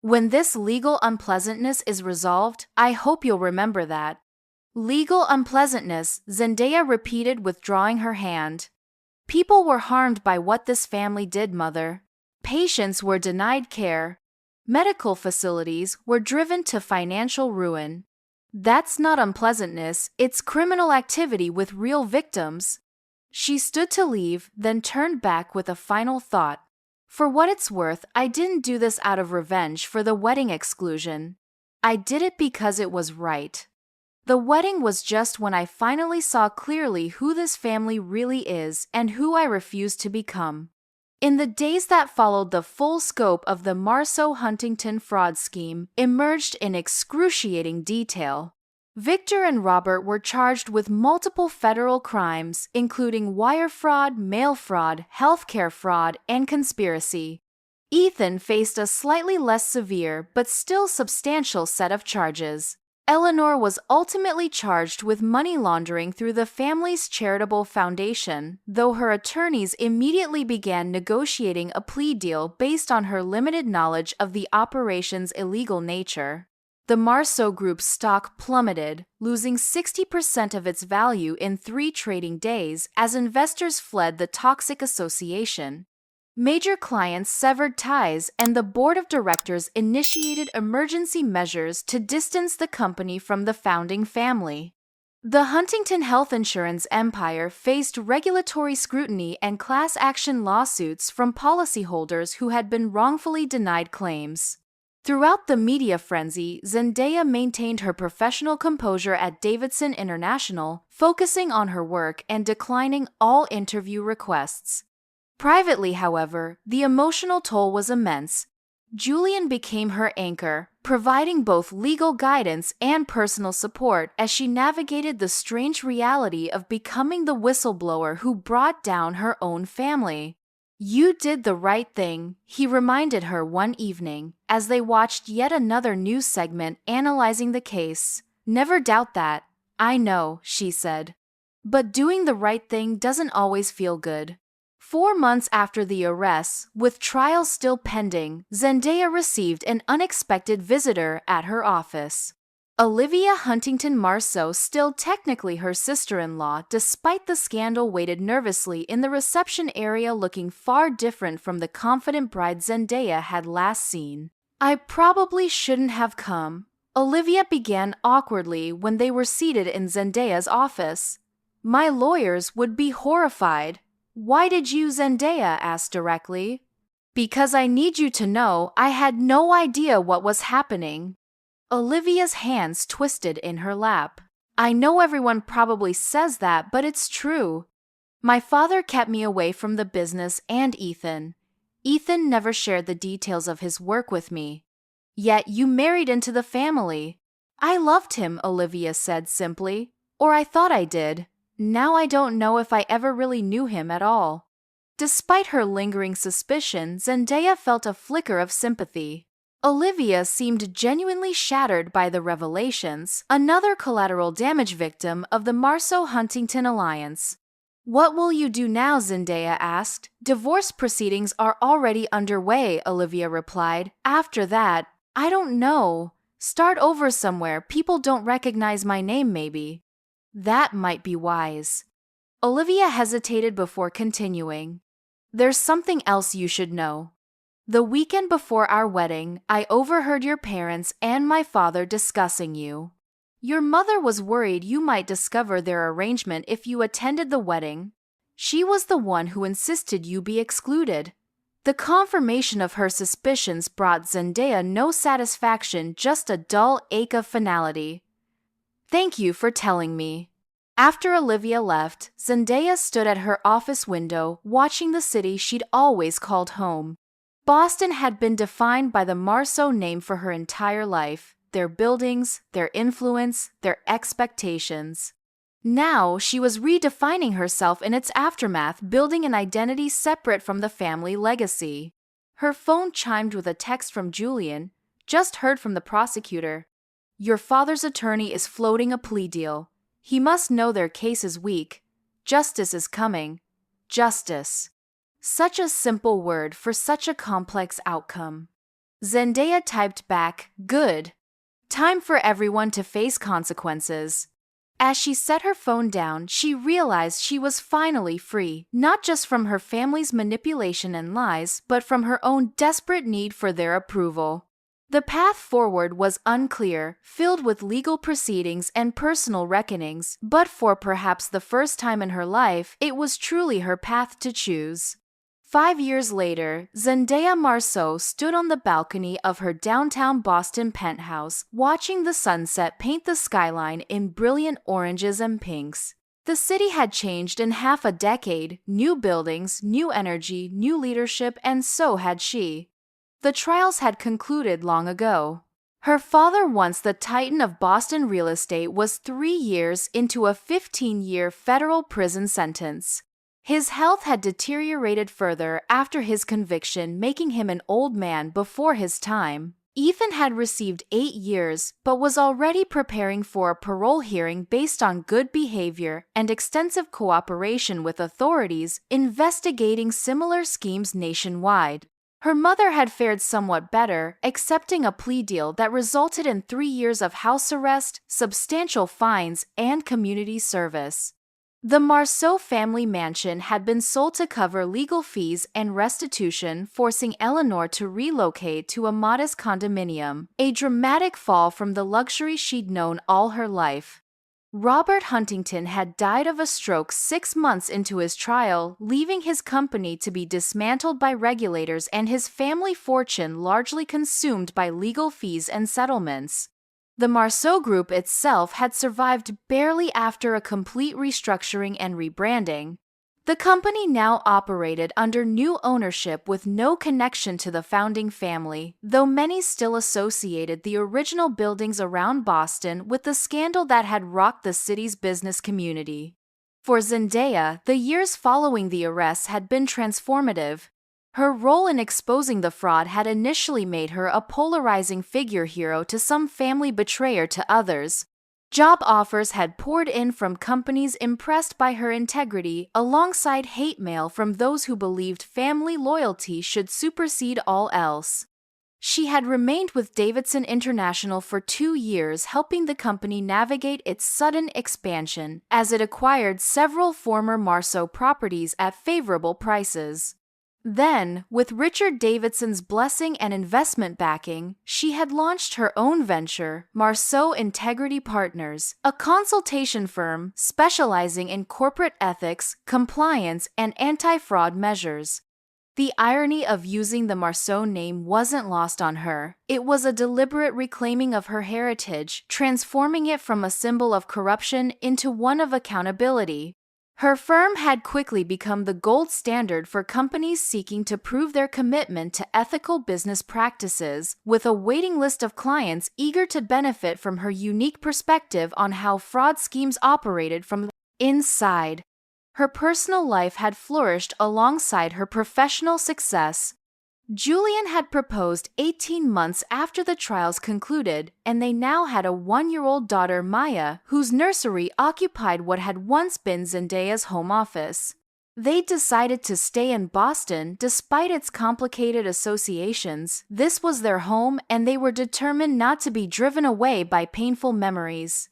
When this legal unpleasantness is resolved, I hope you'll remember that. Legal unpleasantness, Zendaya repeated, withdrawing her hand. People were harmed by what this family did, Mother. Patients were denied care. Medical facilities were driven to financial ruin. That's not unpleasantness, it's criminal activity with real victims. She stood to leave, then turned back with a final thought. For what it's worth, I didn't do this out of revenge for the wedding exclusion. I did it because it was right. The wedding was just when I finally saw clearly who this family really is and who I refused to become. In the days that followed, the full scope of the Marceau-Huntington fraud scheme emerged in excruciating detail. Victor and Robert were charged with multiple federal crimes, including wire fraud, mail fraud, healthcare fraud, and conspiracy. Ethan faced a slightly less severe but still substantial set of charges. Eleanor was ultimately charged with money laundering through the family's charitable foundation, though her attorneys immediately began negotiating a plea deal based on her limited knowledge of the operation's illegal nature. The Marceau Group's stock plummeted, losing 60% of its value in 3 trading days as investors fled the toxic association. Major clients severed ties, and the board of directors initiated emergency measures to distance the company from the founding family. The Huntington health insurance empire faced regulatory scrutiny and class action lawsuits from policyholders who had been wrongfully denied claims. Throughout the media frenzy, Zendaya maintained her professional composure at Davidson International, focusing on her work and declining all interview requests. Privately, however, the emotional toll was immense. Julian became her anchor, providing both legal guidance and personal support as she navigated the strange reality of becoming the whistleblower who brought down her own family. "You did the right thing," he reminded her one evening, as they watched yet another news segment analyzing the case. "Never doubt that." "I know," she said. "But doing the right thing doesn't always feel good." 4 months after the arrests, with trials still pending, Zendaya received an unexpected visitor at her office. Olivia Huntington Marceau, still technically her sister-in-law, despite the scandal, waited nervously in the reception area, looking far different from the confident bride Zendaya had last seen. "I probably shouldn't have come," Olivia began awkwardly when they were seated in Zendaya's office. "My lawyers would be horrified." "Why did you?" Zendaya asked directly. "Because I need you to know I had no idea what was happening." Olivia's hands twisted in her lap. "I know everyone probably says that, but it's true. My father kept me away from the business and Ethan. Ethan never shared the details of his work with me. Yet you married into the family." "I loved him," Olivia said simply. "Or I thought I did. Now I don't know if I ever really knew him at all." Despite her lingering suspicion, Zendaya felt a flicker of sympathy. Olivia seemed genuinely shattered by the revelations, another collateral damage victim of the Marceau-Huntington alliance. "What will you do now?" Zendaya asked. "Divorce proceedings are already underway," Olivia replied. "After that, I don't know. Start over somewhere. People don't recognize my name, maybe." "That might be wise." Olivia hesitated before continuing. "There's something else you should know. The weekend before our wedding, I overheard your parents and my father discussing you. Your mother was worried you might discover their arrangement if you attended the wedding. She was the one who insisted you be excluded." The confirmation of her suspicions brought Zendaya no satisfaction, just a dull ache of finality. "Thank you for telling me." After Olivia left, Zendaya stood at her office window, watching the city she'd always called home. Boston had been defined by the Marceau name for her entire life, their buildings, their influence, their expectations. Now she was redefining herself in its aftermath, building an identity separate from the family legacy. Her phone chimed with a text from Julian. "Just heard from the prosecutor. Your father's attorney is floating a plea deal. He must know their case is weak. Justice is coming." Justice. Such a simple word for such a complex outcome. Zendaya typed back, "Good. Time for everyone to face consequences." As she set her phone down, she realized she was finally free, not just from her family's manipulation and lies, but from her own desperate need for their approval. The path forward was unclear, filled with legal proceedings and personal reckonings, but for perhaps the first time in her life, it was truly her path to choose. 5 years later, Zendaya Marceau stood on the balcony of her downtown Boston penthouse, watching the sunset paint the skyline in brilliant oranges and pinks. The city had changed in half a decade: new buildings, new energy, new leadership, and so had she. The trials had concluded long ago. Her father, once the titan of Boston real estate, was 3 years into a 15-year federal prison sentence. His health had deteriorated further after his conviction, making him an old man before his time. Ethan had received 8 years but was already preparing for a parole hearing based on good behavior and extensive cooperation with authorities investigating similar schemes nationwide. Her mother had fared somewhat better, accepting a plea deal that resulted in 3 years of house arrest, substantial fines, and community service. The Marceau family mansion had been sold to cover legal fees and restitution, forcing Eleanor to relocate to a modest condominium, a dramatic fall from the luxury she'd known all her life. Robert Huntington had died of a stroke 6 months into his trial, leaving his company to be dismantled by regulators and his family fortune largely consumed by legal fees and settlements. The Marceau Group itself had survived barely after a complete restructuring and rebranding. The company now operated under new ownership with no connection to the founding family, though many still associated the original buildings around Boston with the scandal that had rocked the city's business community. For Zendaya, the years following the arrests had been transformative. Her role in exposing the fraud had initially made her a polarizing figure hero to some, family betrayer to others. Job offers had poured in from companies impressed by her integrity, alongside hate mail from those who believed family loyalty should supersede all else. She had remained with Davidson International for 2 years, helping the company navigate its sudden expansion as it acquired several former Marceau properties at favorable prices. Then, with Richard Davidson's blessing and investment backing, she had launched her own venture, Marceau Integrity Partners, a consultation firm specializing in corporate ethics, compliance, and anti-fraud measures. The irony of using the Marceau name wasn't lost on her. It was a deliberate reclaiming of her heritage, transforming it from a symbol of corruption into one of accountability. Her firm had quickly become the gold standard for companies seeking to prove their commitment to ethical business practices, with a waiting list of clients eager to benefit from her unique perspective on how fraud schemes operated from the inside. Her personal life had flourished alongside her professional success. Julian had proposed 18 months after the trials concluded, and they now had a 1-year-old daughter, Maya, whose nursery occupied what had once been Zendaya's home office. They decided to stay in Boston despite its complicated associations. This was their home, and they were determined not to be driven away by painful memories.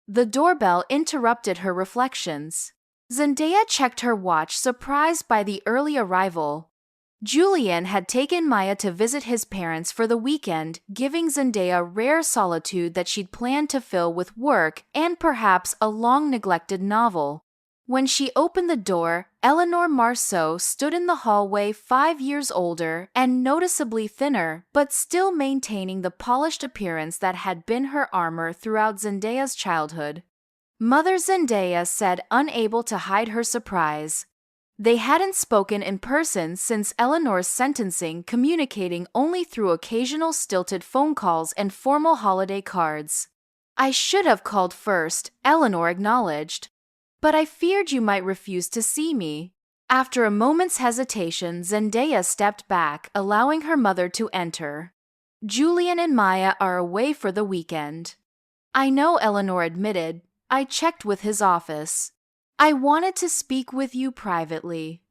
The doorbell interrupted her reflections. Zendaya checked her watch, surprised by the early arrival. Julian had taken Maya to visit his parents for the weekend, giving Zendaya rare solitude that she'd planned to fill with work and perhaps a long-neglected novel. When she opened the door, Eleanor Marceau stood in the hallway, 5 years older and noticeably thinner, but still maintaining the polished appearance that had been her armor throughout Zendaya's childhood. Mother Zendaya said, unable to hide her surprise. They hadn't spoken in person since Eleanor's sentencing, communicating only through occasional stilted phone calls and formal holiday cards. I should have called first, Eleanor acknowledged. But I feared you might refuse to see me. After a moment's hesitation, Zendaya stepped back, allowing her mother to enter. Julian and Maya are away for the weekend. I know, Eleanor admitted. I checked with his office. I wanted to speak with you privately.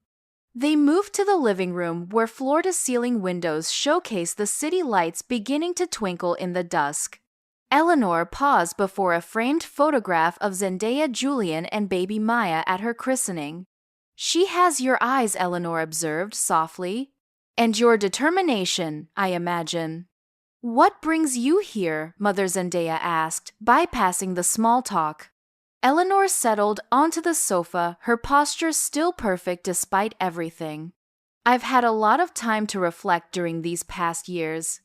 They moved to the living room, where floor-to-ceiling windows showcased the city lights beginning to twinkle in the dusk. Eleanor paused before a framed photograph of Zendaya, Julian, and baby Maya at her christening. She has your eyes, Eleanor observed softly. And your determination, I imagine. What brings you here? Mother Zendaya asked, bypassing the small talk. Eleanor settled onto the sofa, her posture still perfect despite everything. I've had a lot of time to reflect during these past years.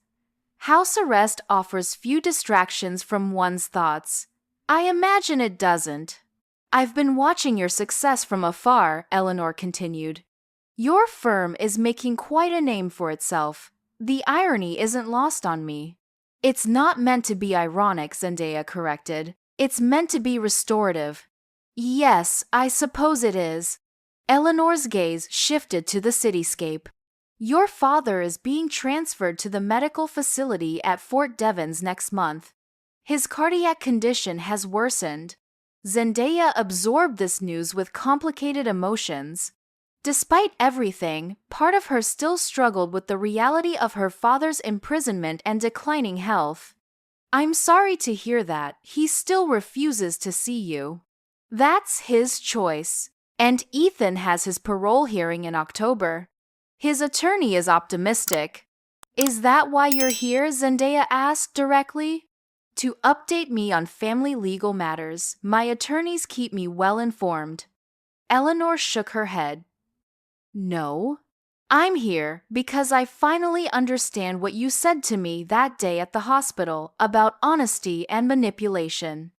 House arrest offers few distractions from one's thoughts. I imagine it doesn't. I've been watching your success from afar, Eleanor continued. Your firm is making quite a name for itself. The irony isn't lost on me. It's not meant to be ironic, Zendaya corrected. It's meant to be restorative. Yes, I suppose it is. Eleanor's gaze shifted to the cityscape. Your father is being transferred to the medical facility at Fort Devens next month. His cardiac condition has worsened. Zendaya absorbed this news with complicated emotions. Despite everything, part of her still struggled with the reality of her father's imprisonment and declining health. I'm sorry to hear that. He still refuses to see you. That's his choice. And Ethan has his parole hearing in October. His attorney is optimistic. Is that why you're here? Zendaya asked directly. To update me on family legal matters. My attorneys keep me well informed. Eleanor shook her head. No. I'm here because I finally understand what you said to me that day at the hospital about honesty and manipulation.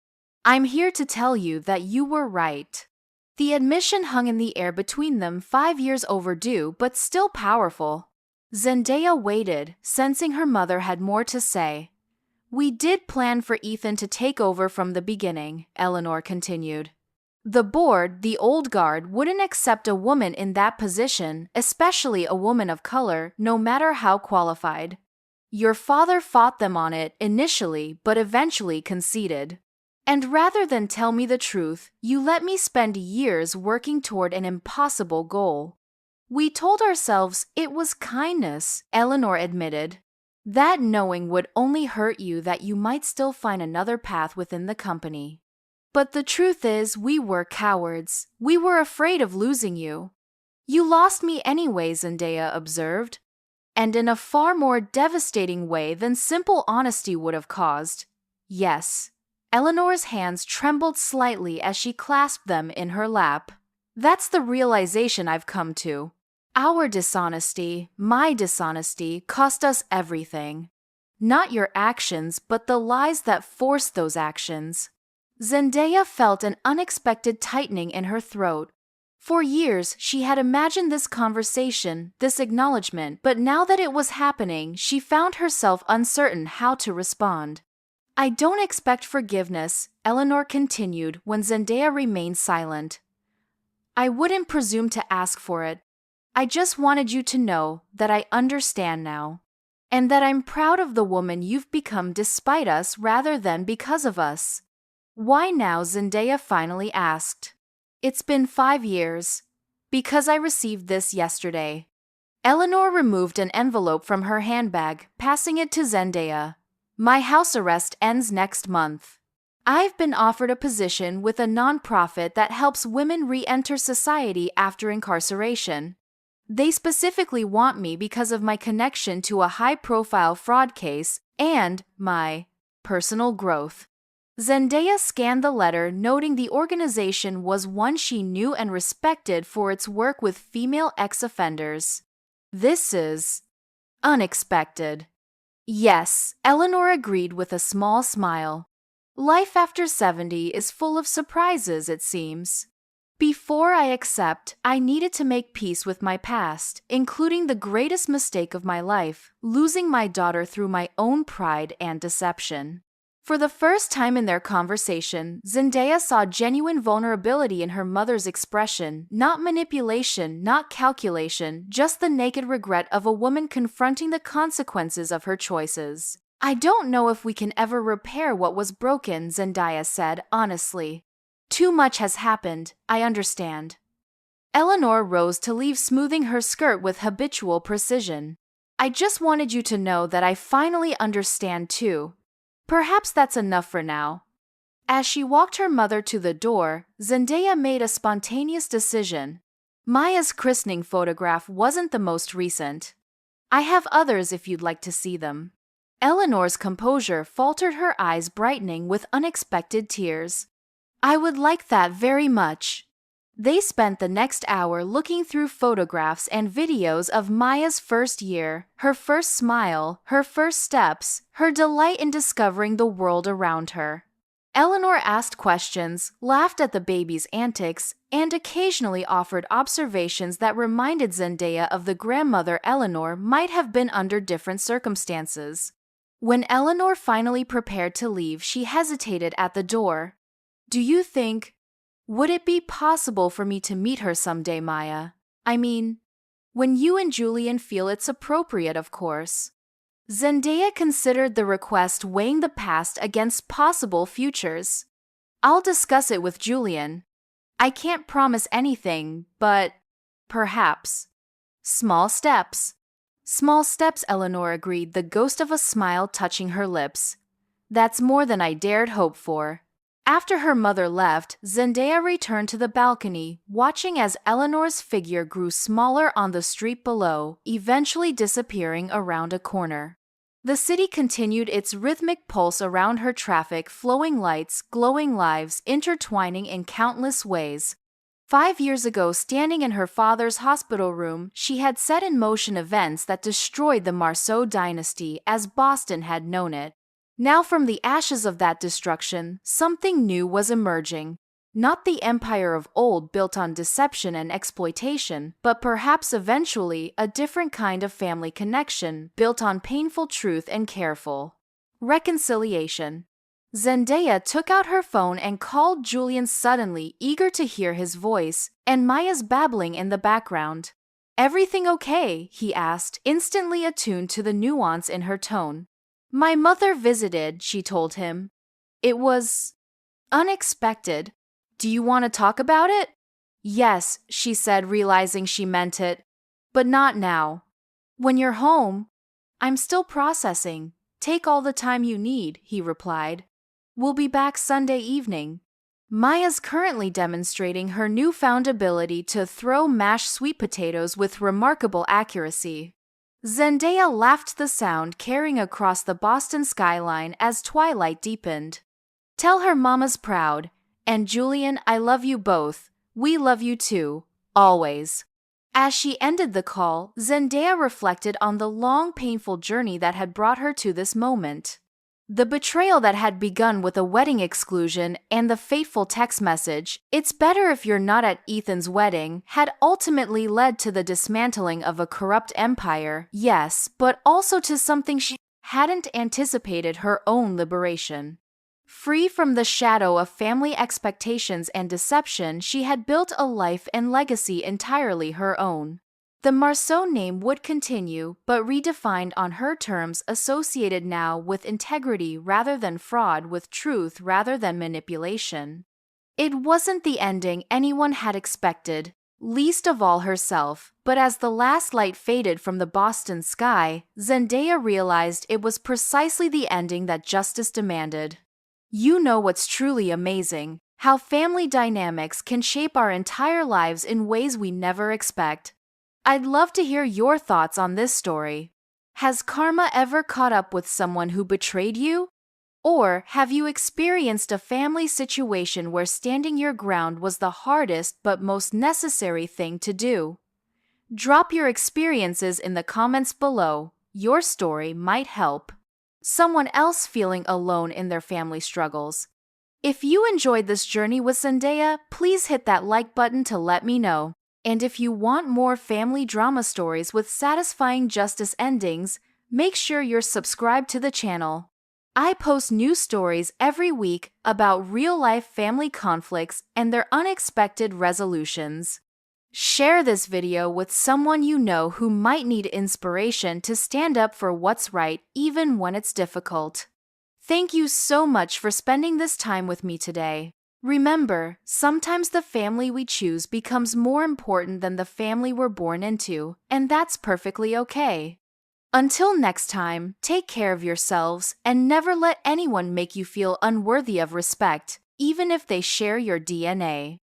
I'm here to tell you that you were right. The admission hung in the air between them, 5 years overdue but still powerful. Zendaya waited, sensing her mother had more to say. We did plan for Ethan to take over from the beginning, Eleanor continued. The board, the old guard, wouldn't accept a woman in that position, especially a woman of color, no matter how qualified. Your father fought them on it initially, but eventually conceded. And rather than tell me the truth, you let me spend years working toward an impossible goal. We told ourselves it was kindness, Eleanor admitted. That knowing would only hurt you, that you might still find another path within the company. But the truth is, we were cowards. We were afraid of losing you. You lost me anyway, Zendaya observed. And in a far more devastating way than simple honesty would have caused. Yes. Eleanor's hands trembled slightly as she clasped them in her lap. That's the realization I've come to. Our dishonesty, my dishonesty, cost us everything. Not your actions, but the lies that forced those actions. Zendaya felt an unexpected tightening in her throat. For years, she had imagined this conversation, this acknowledgement, but now that it was happening, she found herself uncertain how to respond. I don't expect forgiveness, Eleanor continued when Zendaya remained silent. I wouldn't presume to ask for it. I just wanted you to know that I understand now. And that I'm proud of the woman you've become despite us rather than because of us. Why now? Zendaya finally asked. It's been 5 years. Because I received this yesterday. Eleanor removed an envelope from her handbag, passing it to Zendaya. My house arrest ends next month. I've been offered a position with a nonprofit that helps women re-enter society after incarceration. They specifically want me because of my connection to a high-profile fraud case and my personal growth. Zendaya scanned the letter, noting the organization was one she knew and respected for its work with female ex-offenders. This is unexpected. Yes, Eleanor agreed with a small smile. Life after 70 is full of surprises, it seems. Before I accept, I needed to make peace with my past, including the greatest mistake of my life, losing my daughter through my own pride and deception. For the first time in their conversation, Zendaya saw genuine vulnerability in her mother's expression, not manipulation, not calculation, just the naked regret of a woman confronting the consequences of her choices. I don't know if we can ever repair what was broken, Zendaya said, honestly. Too much has happened, I understand. Eleanor rose to leave, smoothing her skirt with habitual precision. I just wanted you to know that I finally understand too. Perhaps that's enough for now. As she walked her mother to the door, Zendaya made a spontaneous decision. Maya's christening photograph wasn't the most recent. I have others if you'd like to see them. Eleanor's composure faltered, her eyes brightening with unexpected tears. I would like that very much. They spent the next hour looking through photographs and videos of Maya's first year, her first smile, her first steps, her delight in discovering the world around her. Eleanor asked questions, laughed at the baby's antics, and occasionally offered observations that reminded Zendaya of the grandmother Eleanor might have been under different circumstances. When Eleanor finally prepared to leave, she hesitated at the door. Do you think... Would it be possible for me to meet her someday, Maya? I mean, When you and Julian feel it's appropriate, of course. Zendaya considered the request, weighing the past against possible futures. I'll discuss it with Julian. I can't promise anything, but perhaps. Small steps. Small steps, Eleanor agreed, the ghost of a smile touching her lips. That's more than I dared hope for. After her mother left, Zendaya returned to the balcony, watching as Eleanor's figure grew smaller on the street below, eventually disappearing around a corner. The city continued its rhythmic pulse around her, traffic, flowing lights, glowing lives, intertwining in countless ways. 5 years ago, standing in her father's hospital room, she had set in motion events that destroyed the Marceau dynasty as Boston had known it. Now, from the ashes of that destruction, something new was emerging. Not the empire of old built on deception and exploitation, but perhaps eventually a different kind of family connection built on painful truth and careful reconciliation. Zendaya took out her phone and called Julian, suddenly eager to hear his voice, and Maya's babbling in the background. "Everything okay?" he asked, instantly attuned to the nuance in her tone. "My mother visited," she told him. "It was unexpected. Do you want to talk about it?" "Yes," she said, realizing she meant it. "But not now. When you're home." "I'm still processing. Take all the time you need," he replied. "We'll be back Sunday evening." Maya's currently demonstrating her newfound ability to throw mashed sweet potatoes with remarkable accuracy. Zendaya laughed, the sound carrying across the Boston skyline as twilight deepened. "Tell her Mama's proud. And Julian, I love you both. We love you too. Always." As she ended the call, Zendaya reflected on the long, painful journey that had brought her to this moment. The betrayal that had begun with a wedding exclusion and the fateful text message, "It's better if you're not at Ethan's wedding," had ultimately led to the dismantling of a corrupt empire, yes, but also to something she hadn't anticipated: her own liberation. Free from the shadow of family expectations and deception, she had built a life and legacy entirely her own. The Marceau name would continue, but redefined on her terms, associated now with integrity rather than fraud, with truth rather than manipulation. It wasn't the ending anyone had expected, least of all herself, but as the last light faded from the Boston sky, Zendaya realized it was precisely the ending that justice demanded. You know what's truly amazing? How family dynamics can shape our entire lives in ways we never expect. I'd love to hear your thoughts on this story. Has karma ever caught up with someone who betrayed you? Or have you experienced a family situation where standing your ground was the hardest but most necessary thing to do? Drop your experiences in the comments below. Your story might help someone else feeling alone in their family struggles. If you enjoyed this journey with Zendaya, please hit that like button to let me know. And if you want more family drama stories with satisfying justice endings, make sure you're subscribed to the channel. I post new stories every week about real-life family conflicts and their unexpected resolutions. Share this video with someone you know who might need inspiration to stand up for what's right even when it's difficult. Thank you so much for spending this time with me today. Remember, sometimes the family we choose becomes more important than the family we're born into, and that's perfectly okay. Until next time, take care of yourselves and never let anyone make you feel unworthy of respect, even if they share your DNA.